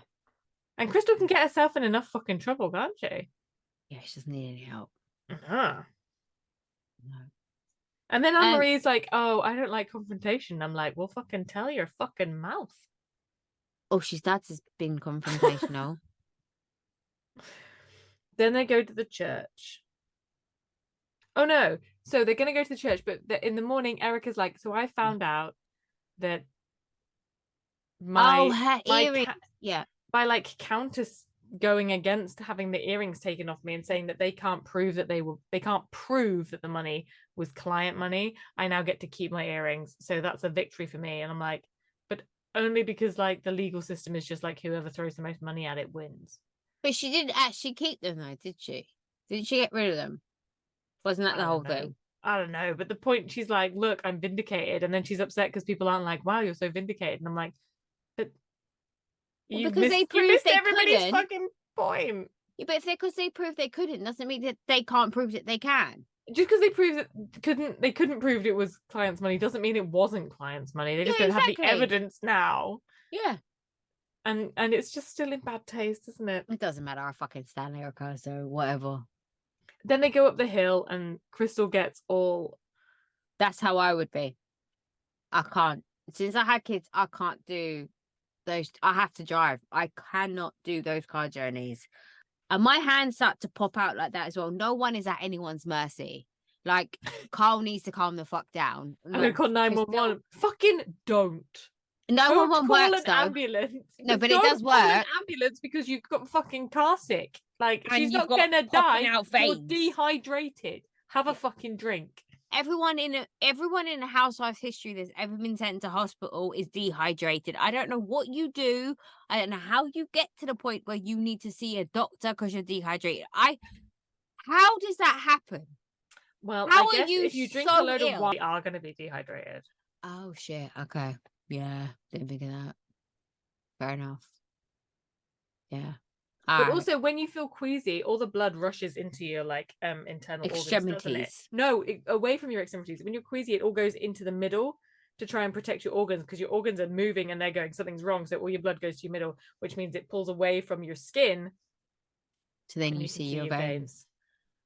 And Crystal can get herself in enough fucking trouble, can't she? Yeah, she doesn't need any help. Uh-huh. No. And then Anne-Marie's like, oh, I don't like confrontation. I'm like, well, fucking tell your fucking mouth. Oh, she's dad's has been confrontational. Then they go to the church. Oh no! So they're gonna go to the church, but in the morning, Erica's like, "So I found out that her earrings, by like Countess going against having the earrings taken off me and saying that they can't prove that they can't prove that the money was client money. I now get to keep my earrings, so that's a victory for me." And I'm like, but only because like the legal system is just like whoever throws the most money at it wins. But she didn't actually keep them though, did she? Didn't she get rid of them? Wasn't that the whole thing? I don't know. But the point, she's like, look, I'm vindicated. And then she's upset because people aren't like, wow, you're so vindicated. And I'm like, but because they proved they everybody's fucking point. Yeah, but because they proved they couldn't doesn't mean that they can't prove that they can. Just because they proved that they couldn't prove it was clients' money doesn't mean it wasn't clients' money. They just don't have the evidence now. Yeah. and it's just still in bad taste, isn't it? It doesn't matter. I fucking stand Erica, so whatever. Then they go up the hill, and Crystal gets all. That's how I would be. I can't. Since I had kids, I can't do those. I have to drive. I cannot do those car journeys. And my hands start to pop out like that as well. No one is at anyone's mercy. Like, Carl needs to calm the fuck down. I'm gonna call 911. Fucking don't. 911 works, an though. ambulance. No, but don't it does work. Call an ambulance because you've got fucking car sick. Like, And she's not gonna die. You're dehydrated. Have a fucking drink. Everyone in a Housewives history that's ever been sent to hospital is dehydrated. I don't know what you do. I don't know how you get to the point where you need to see a doctor because you're dehydrated. How does that happen? Well, how I guess are you if you drink so a load ill? of wine, you are going to be dehydrated. Oh shit. Okay. Yeah. Didn't think of that. Fair enough. Yeah. But also, when you feel queasy, all the blood rushes into your internal extremities. Organs, doesn't it? No, away from your extremities. When you're queasy, it all goes into the middle to try and protect your organs, because your organs are moving and they're going, something's wrong. So all your blood goes to your middle, which means it pulls away from your skin. So then you see your veins.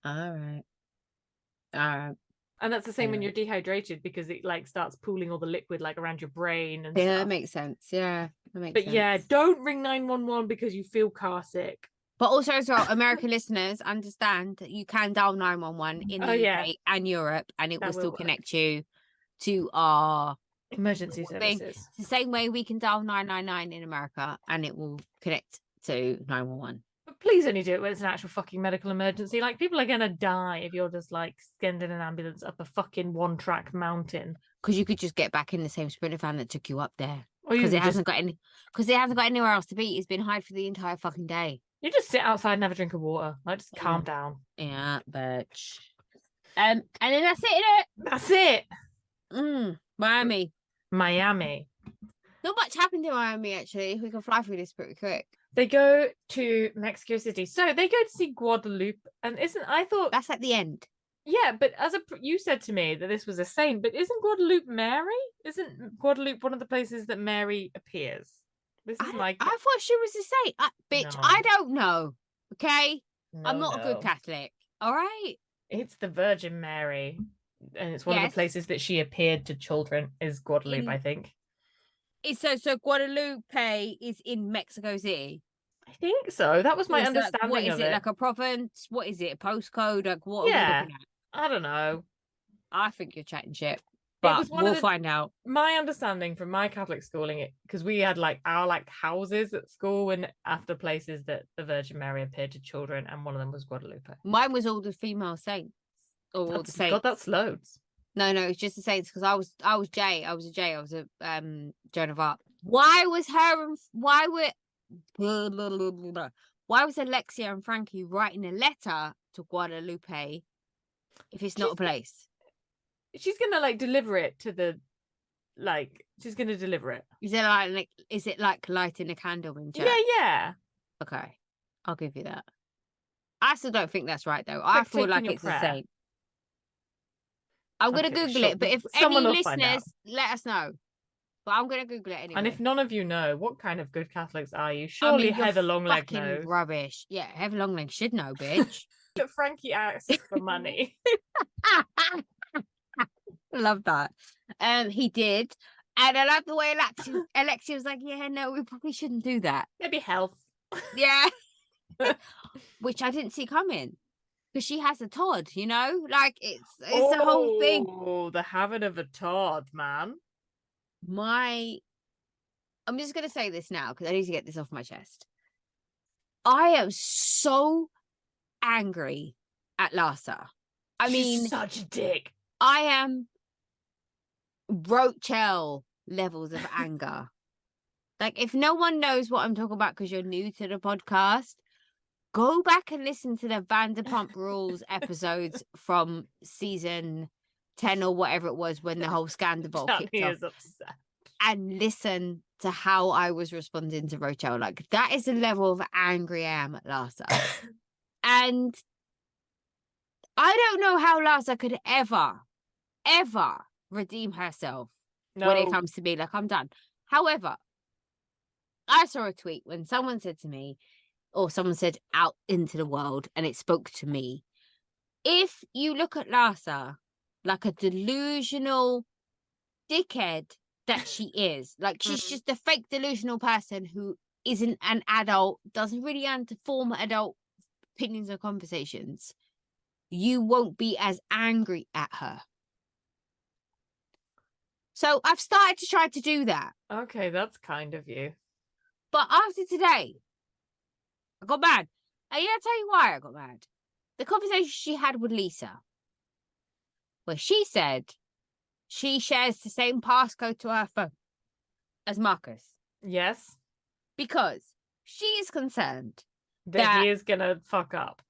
All right. And that's the same when you're dehydrated, because it starts pooling all the liquid around your brain and stuff. that makes sense. Yeah, that makes sense. But yeah, don't ring 911 because you feel car sick. But also as well, American listeners understand that you can dial 911 in the UK and Europe, and it will still connect you to our emergency services. It's the same way we can dial 999 in America, and it will connect to 911. But please only do it when it's an actual fucking medical emergency. People are gonna die if you're just sending an ambulance up a fucking one-track mountain. Because you could just get back in the same sprinter van that took you up there. Because it hasn't got anywhere else to be. It's been hide for the entire fucking day. You just sit outside and have a drink of water. Just calm down. Yeah, bitch. And then that's it, That's it. Miami. Not much happened in Miami, actually. We can fly through this pretty quick. They go to Mexico City. So they go to see Guadalupe. And I thought... That's at the end. Yeah, but you said to me that this was a saint, but isn't Guadalupe Mary? Isn't Guadalupe one of the places that Mary appears? I thought she was a saint. Bitch, no. I don't know. Okay? No, I'm not a good Catholic. All right? It's the Virgin Mary. And it's one of the places that she appeared to children is Guadalupe, I think. So Guadalupe is in Mexico City? I think so. That was my understanding what is of it. Like a province? What is it? A postcode? What are we looking at? I don't know. I think you're chatting shit. But we'll find out. My understanding from my Catholic schooling, because we had our houses at school and after places that the Virgin Mary appeared to children, and one of them was Guadalupe. Mine was all the female saints. Or all the saints. God, that's loads. No, it's just the saints, because I was J. I was a Joan of Arc. Why was Alexia and Frankie writing a letter to Guadalupe if it's not a place? She's gonna deliver it to the she's gonna deliver it. Is it like lighting a candle in church? Yeah. Okay, I'll give you that. I still don't think that's right though. I feel like it's a saint. I'm gonna Google it, but if any listeners, let us know. But I'm gonna Google it anyway. And if none of you know, what kind of good Catholics are you? Surely Heather Longleg knows. Rubbish. Yeah, Heather Longleg should know, bitch. But Frankie asked for money. Love that. He did. And I love the way Alexia was like, yeah, no, we probably shouldn't do that. Maybe health. Yeah. Which I didn't see coming. Because she has a Todd, it's the whole thing. Oh, the habit of a Todd, man. I'm just gonna say this now because I need to get this off my chest. I am so angry at Larsa. She's such a dick. I am Rochelle levels of anger. If no one knows what I'm talking about because you're new to the podcast, go back and listen to the Vanderpump Rules episodes from season 10 or whatever it was when the whole scandal kicked off. Is upset. And listen to how I was responding to Rochelle. That is the level of angry I am at Larsa. And I don't know how Larsa could ever redeem herself when it comes to me. I'm done. However, I saw a tweet when someone said to me, or someone said out into the world, and it spoke to me. If you look at Larsa like a delusional dickhead that she is, like she's just a fake delusional person who isn't an adult, doesn't really form adult opinions or conversations, you won't be as angry at her. So I've started to try to do that. Okay, that's kind of you. But after today, I got mad. And I'll tell you why I got mad. The conversation she had with Lisa, where she said she shares the same passcode to her phone as Marcus. Yes. Because she is concerned that he is going to fuck up.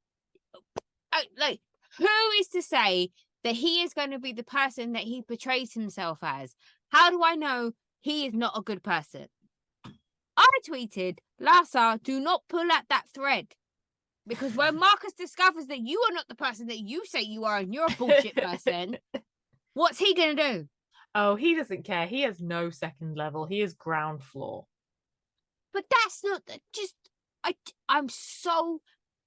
Like, who is to say that he is going to be the person that he portrays himself as? How do I know he is not a good person? I tweeted, Larsa, do not pull at that thread. Because when Marcus discovers that you are not the person that you say you are and you're a bullshit person, what's he going to do? Oh, he doesn't care. He has no second level. He is ground floor. But that's not just... I'm so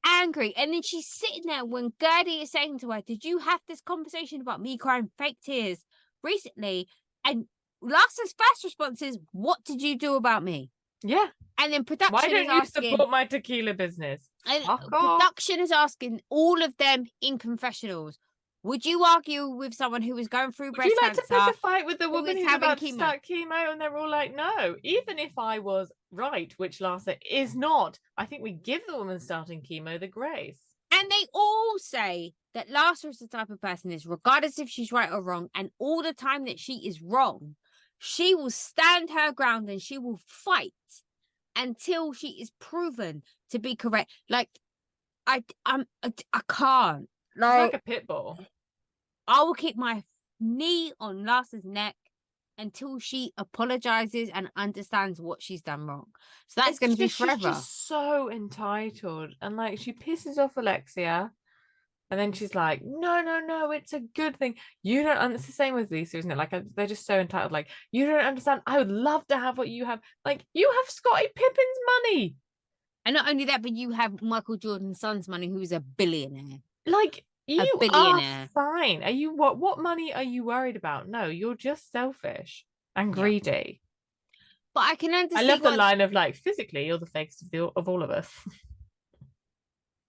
angry. And then she's sitting there when Gertie is saying to her, did you have this conversation about me crying fake tears recently? And Larsa's first response is, what did you do about me? Yeah. And then production Why don't is you asking, support my tequila business? And production is asking all of them in confessionals, would you argue with someone who is going through breast cancer? Would you like to pick a fight with the woman who's about to start chemo? And they're all like, no. Even if I was right, which Larsa is not, I think we give the woman starting chemo the grace. And they all say that Larsa is the type of person is, regardless if she's right or wrong, and all the time that she is wrong, she will stand her ground and she will fight until she is proven to be correct. Like, I can't. Like a pit bull. I will keep my knee on Larsa's neck until she apologizes and understands what she's done wrong. So that's going to be forever. She's just so entitled, and like she pisses off Alexia, and then she's like, "No, it's a good thing." You don't. And it's the same with Lisa, isn't it? Like they're just so entitled. Like, you don't understand. I would love to have what you have. Like, you have Scottie Pippen's money. And not only that, but you have Michael Jordan's son's money, who's a billionaire. Like, you are fine. Are you what money are you worried about? No, you're just selfish and greedy. But I can understand. I love the line of like, physically, you're the fakest of all of us.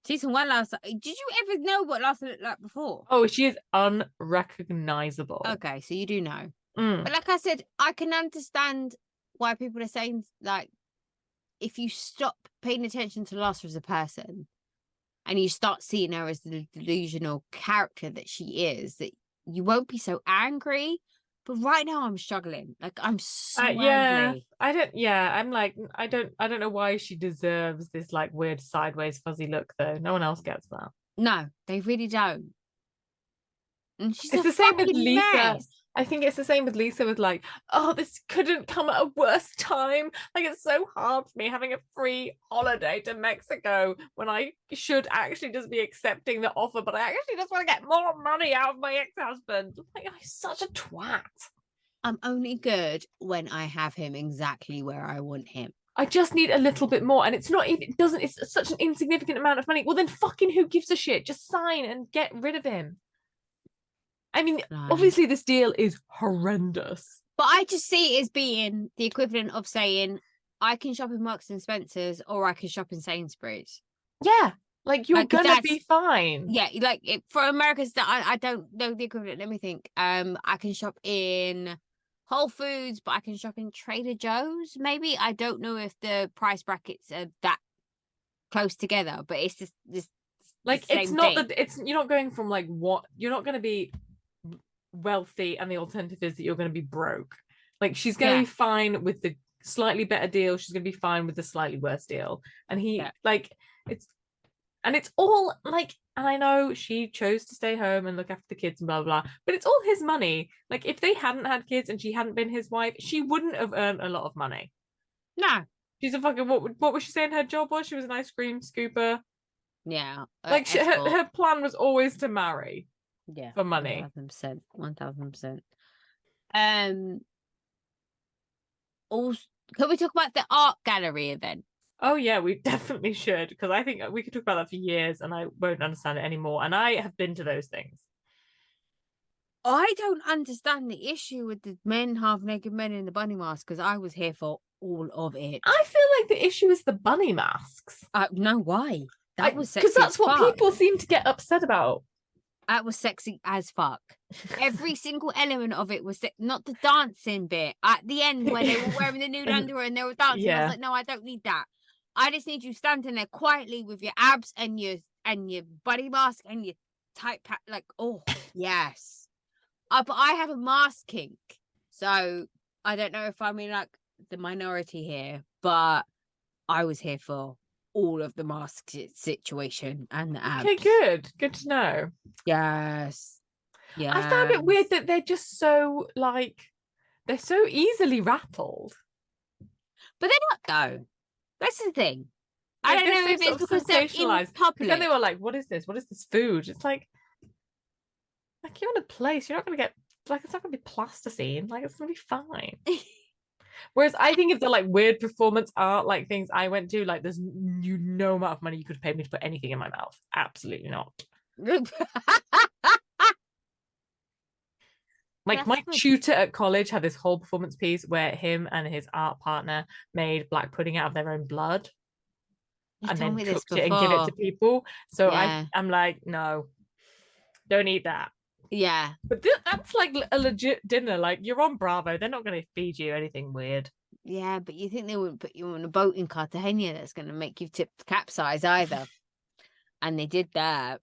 Season 1, Larsa. Did you ever know what Larsa looked like before? Oh, she is unrecognizable. Okay, so you do know. But like I said, I can understand why people are saying, like, if you stop paying attention to Larsa as a person and you start seeing her as the delusional character that she is, that you won't be so angry. But right now I'm struggling. Like, I'm so angry. I'm like, I don't know why she deserves this like weird sideways fuzzy look though. No one else gets that. No, they really don't. And it's the same with Lisa. Mess. I think it's the same with Lisa with like, oh, this couldn't come at a worse time. Like, it's so hard for me having a free holiday to Mexico when I should actually just be accepting the offer, but I actually just want to get more money out of my ex-husband. Like, he's such a twat. I'm only good when I have him exactly where I want him. I just need a little bit more. And it's not even, it's such an insignificant amount of money. Well, then fucking who gives a shit? Just sign and get rid of him. I mean, obviously this deal is horrendous. But I just see it as being the equivalent of saying, I can shop in Marks and Spencer's or I can shop in Sainsbury's. Yeah, like you're gonna be fine. Yeah, like for America's, I don't know the equivalent. Let me think. I can shop in Whole Foods, but I can shop in Trader Joe's. Maybe I don't know if the price brackets are that close together, but it's just this. Like, it's not that you're not going from like what you're not going to be wealthy and the alternative is that you're going to be broke. Like, she's going to be fine with the slightly better deal, she's going to be fine with the slightly worse deal, and it's all like, and I know she chose to stay home and look after the kids and blah blah, but it's all his money. Like, if they hadn't had kids and she hadn't been his wife, she wouldn't have earned a lot of money. No, she's a fucking what was she saying her job was? She was an ice cream scooper. Yeah, like her plan was always to marry. Yeah, for money. 1000%. Also, Can we talk about the art gallery event? Oh yeah, we definitely should, because I think we could talk about that for years and I won't understand it anymore. And I have been to those things. I don't understand the issue with the half naked men in the bunny mask because I was here for all of it. I feel like the issue is the bunny masks. No, why? That was sexy because that's what fuck. People seem to get upset about. That was sexy as fuck. Every single element of it was not the dancing bit at the end where they were wearing the nude underwear and they were dancing. Yeah. I was like, no, I don't need that. I just need you standing there quietly with your abs and your bunny mask and your tight pack. Like, oh yes. But I have a mask kink, so I don't know if I'm in like the minority here, but I was here for all of the mask situation and the abs. Okay, good to know. Yes. Yeah. I found it weird that they're just so like they're so easily rattled. But they're not though. That's the thing. I don't know if it's because they're in public. Then they were like, "What is this? What is this food?" It's like you're in a place. You're not going to get it's not going to be plasticine. Like it's going to be fine. Whereas I think if they're like weird performance art, like things I went to, like there's no amount of money you could have paid me to put anything in my mouth. Absolutely not. Like my tutor at college had this whole performance piece where him and his art partner made black pudding out of their own blood and then cooked it and give it to people. So yeah. I'm like, no, don't eat that. Yeah. But that's like a legit dinner. Like you're on Bravo. They're not going to feed you anything weird. Yeah, but you think they wouldn't put you on a boat in Cartagena that's going to make you capsize either. And they did that.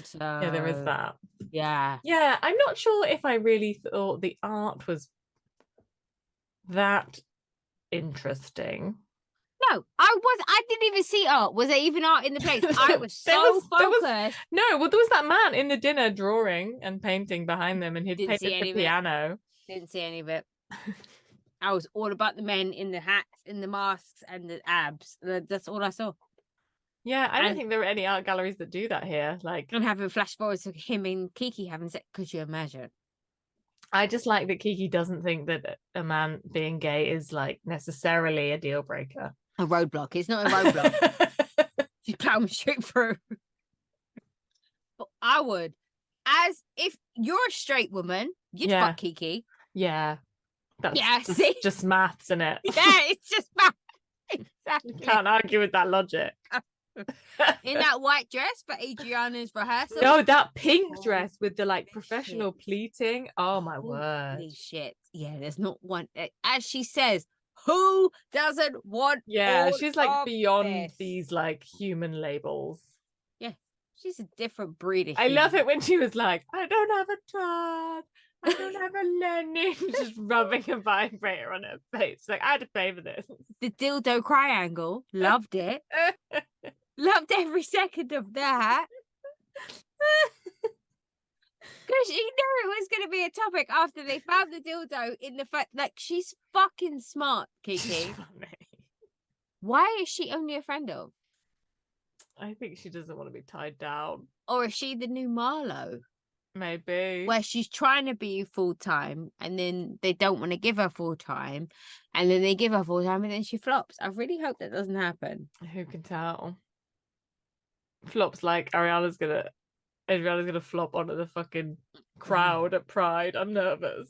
So yeah, there is that. Yeah. Yeah, I'm not sure if I really thought the art was that interesting. No, I didn't even see art. Was there even art in the place? I was so focused. There was that man in the dinner drawing and painting behind them, and he'd painted the piano. Didn't see any of it. I was all about the men in the hats, in the masks, and the abs. That's all I saw. Yeah, I don't think there are any art galleries that do that here. Like, I'm having flash forwards of him and Kiki having sex. Could you imagine? I just like that Kiki doesn't think that a man being gay is like necessarily a deal breaker. A roadblock. It's not a roadblock. She's plowing straight through. But I would, as if you're a straight woman, you'd fuck Kiki. Yeah. That's just maths, isn't it? Yeah, it's just maths. Exactly. You can't argue with that logic. In that white dress for Adriana's rehearsal. No, that pink dress with the like professional pleating. Oh my word. Holy shit. Yeah, there's not one. As she says, who doesn't want? Yeah, she's like beyond these like human labels. Yeah, she's a different breed of I love it when she was like, I don't have a Todd. I don't have a Lenny. Just rubbing a vibrator on her face. Like, I had to pay for this. The dildo triangle. Loved it. Loved every second of that. Because you knew it was going to be a topic after they found the dildo in the fact, like, she's fucking smart, Kiki. Why is she only a friend of? I think she doesn't want to be tied down. Or is she the new Marlo? Maybe. Where she's trying to be full-time and then they don't want to give her full-time and then they give her full-time and then she flops. I really hope that doesn't happen. Who can tell? Flops like Adriana's gonna flop onto the fucking crowd at Pride. I'm nervous.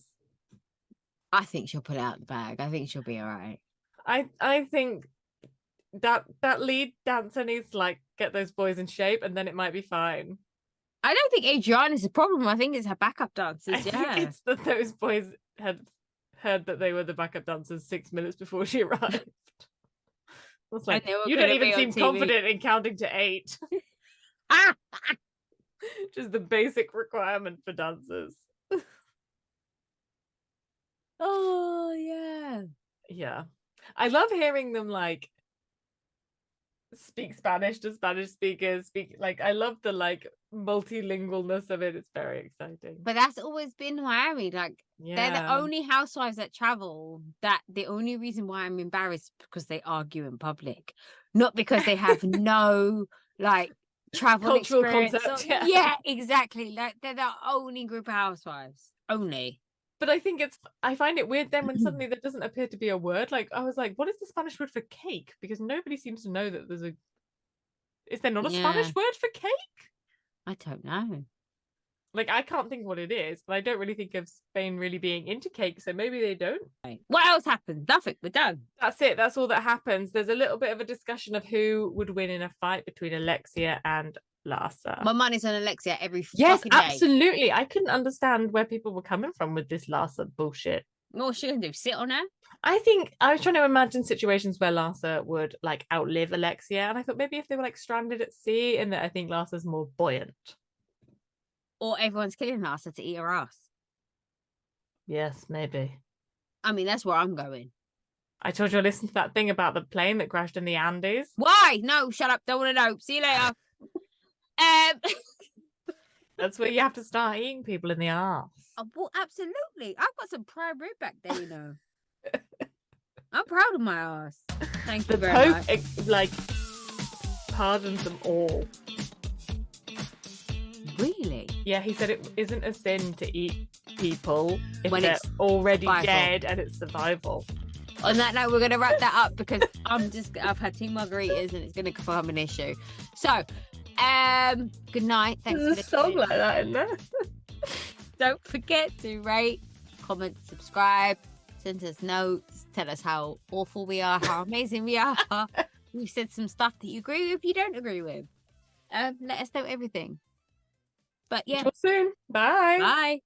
I think she'll put it out the bag. I think she'll be all right. I think that lead dancer needs to like get those boys in shape and then it might be fine. I don't think Adriana's a problem. I think it's her backup dancers. I think it's that those boys had heard that they were the backup dancers 6 minutes before she arrived. It's like, you don't even seem confident in counting to 8. Just the basic requirement for dancers. Oh, yeah. Yeah. I love hearing them like speak Spanish to Spanish speakers. I love the like multilingualness of it. It's very exciting. But that's always been Miami. Like they're the only housewives that travel. That the only reason why I'm embarrassed because they argue in public, not because they have no like travel cultural experience. concept. Yeah, exactly. Like they're the only group of housewives. Only. But I find it weird then when suddenly there doesn't appear to be a word. Like, I was like, what is the Spanish word for cake? Because nobody seems to know that is there not a Spanish word for cake? I don't know. Like, I can't think what it is, but I don't really think of Spain really being into cake, so maybe they don't. What else happened? Nothing. We're done. That's it. That's all that happens. There's a little bit of a discussion of who would win in a fight between Alexia and Larsa. My money's on Alexia every yes, fucking day. Absolutely. I couldn't understand where people were coming from with this Larsa bullshit. What's she gonna do? Sit on her? I think I was trying to imagine situations where Larsa would like outlive Alexia, and I thought maybe if they were like stranded at sea, and that I think Larsa's more buoyant. Or everyone's killing Larsa to eat her ass. Yes, maybe. I mean, that's where I'm going. I told you I listened to that thing about the plane that crashed in the Andes. Why? No, shut up. Don't want to know. See you later. That's where you have to start eating people in the arse. Oh, well, absolutely. I've got some prime rib back there, you know. I'm proud of my ass. Thank you very much. The Pope, like, pardons them all. Really? Yeah, he said it isn't a sin to eat people if when they're it's already survival. dead and it's survival. On that note, we're going to wrap that up because I've had 2 margaritas and it's going to become an issue. So, good night. Thanks There's for a song like that in there. Don't forget to rate, comment, subscribe, send us notes, tell us how awful we are, how amazing we are. We've said some stuff that you agree with, you don't agree with. Let us know everything. But yeah. Talk soon. Bye. Bye.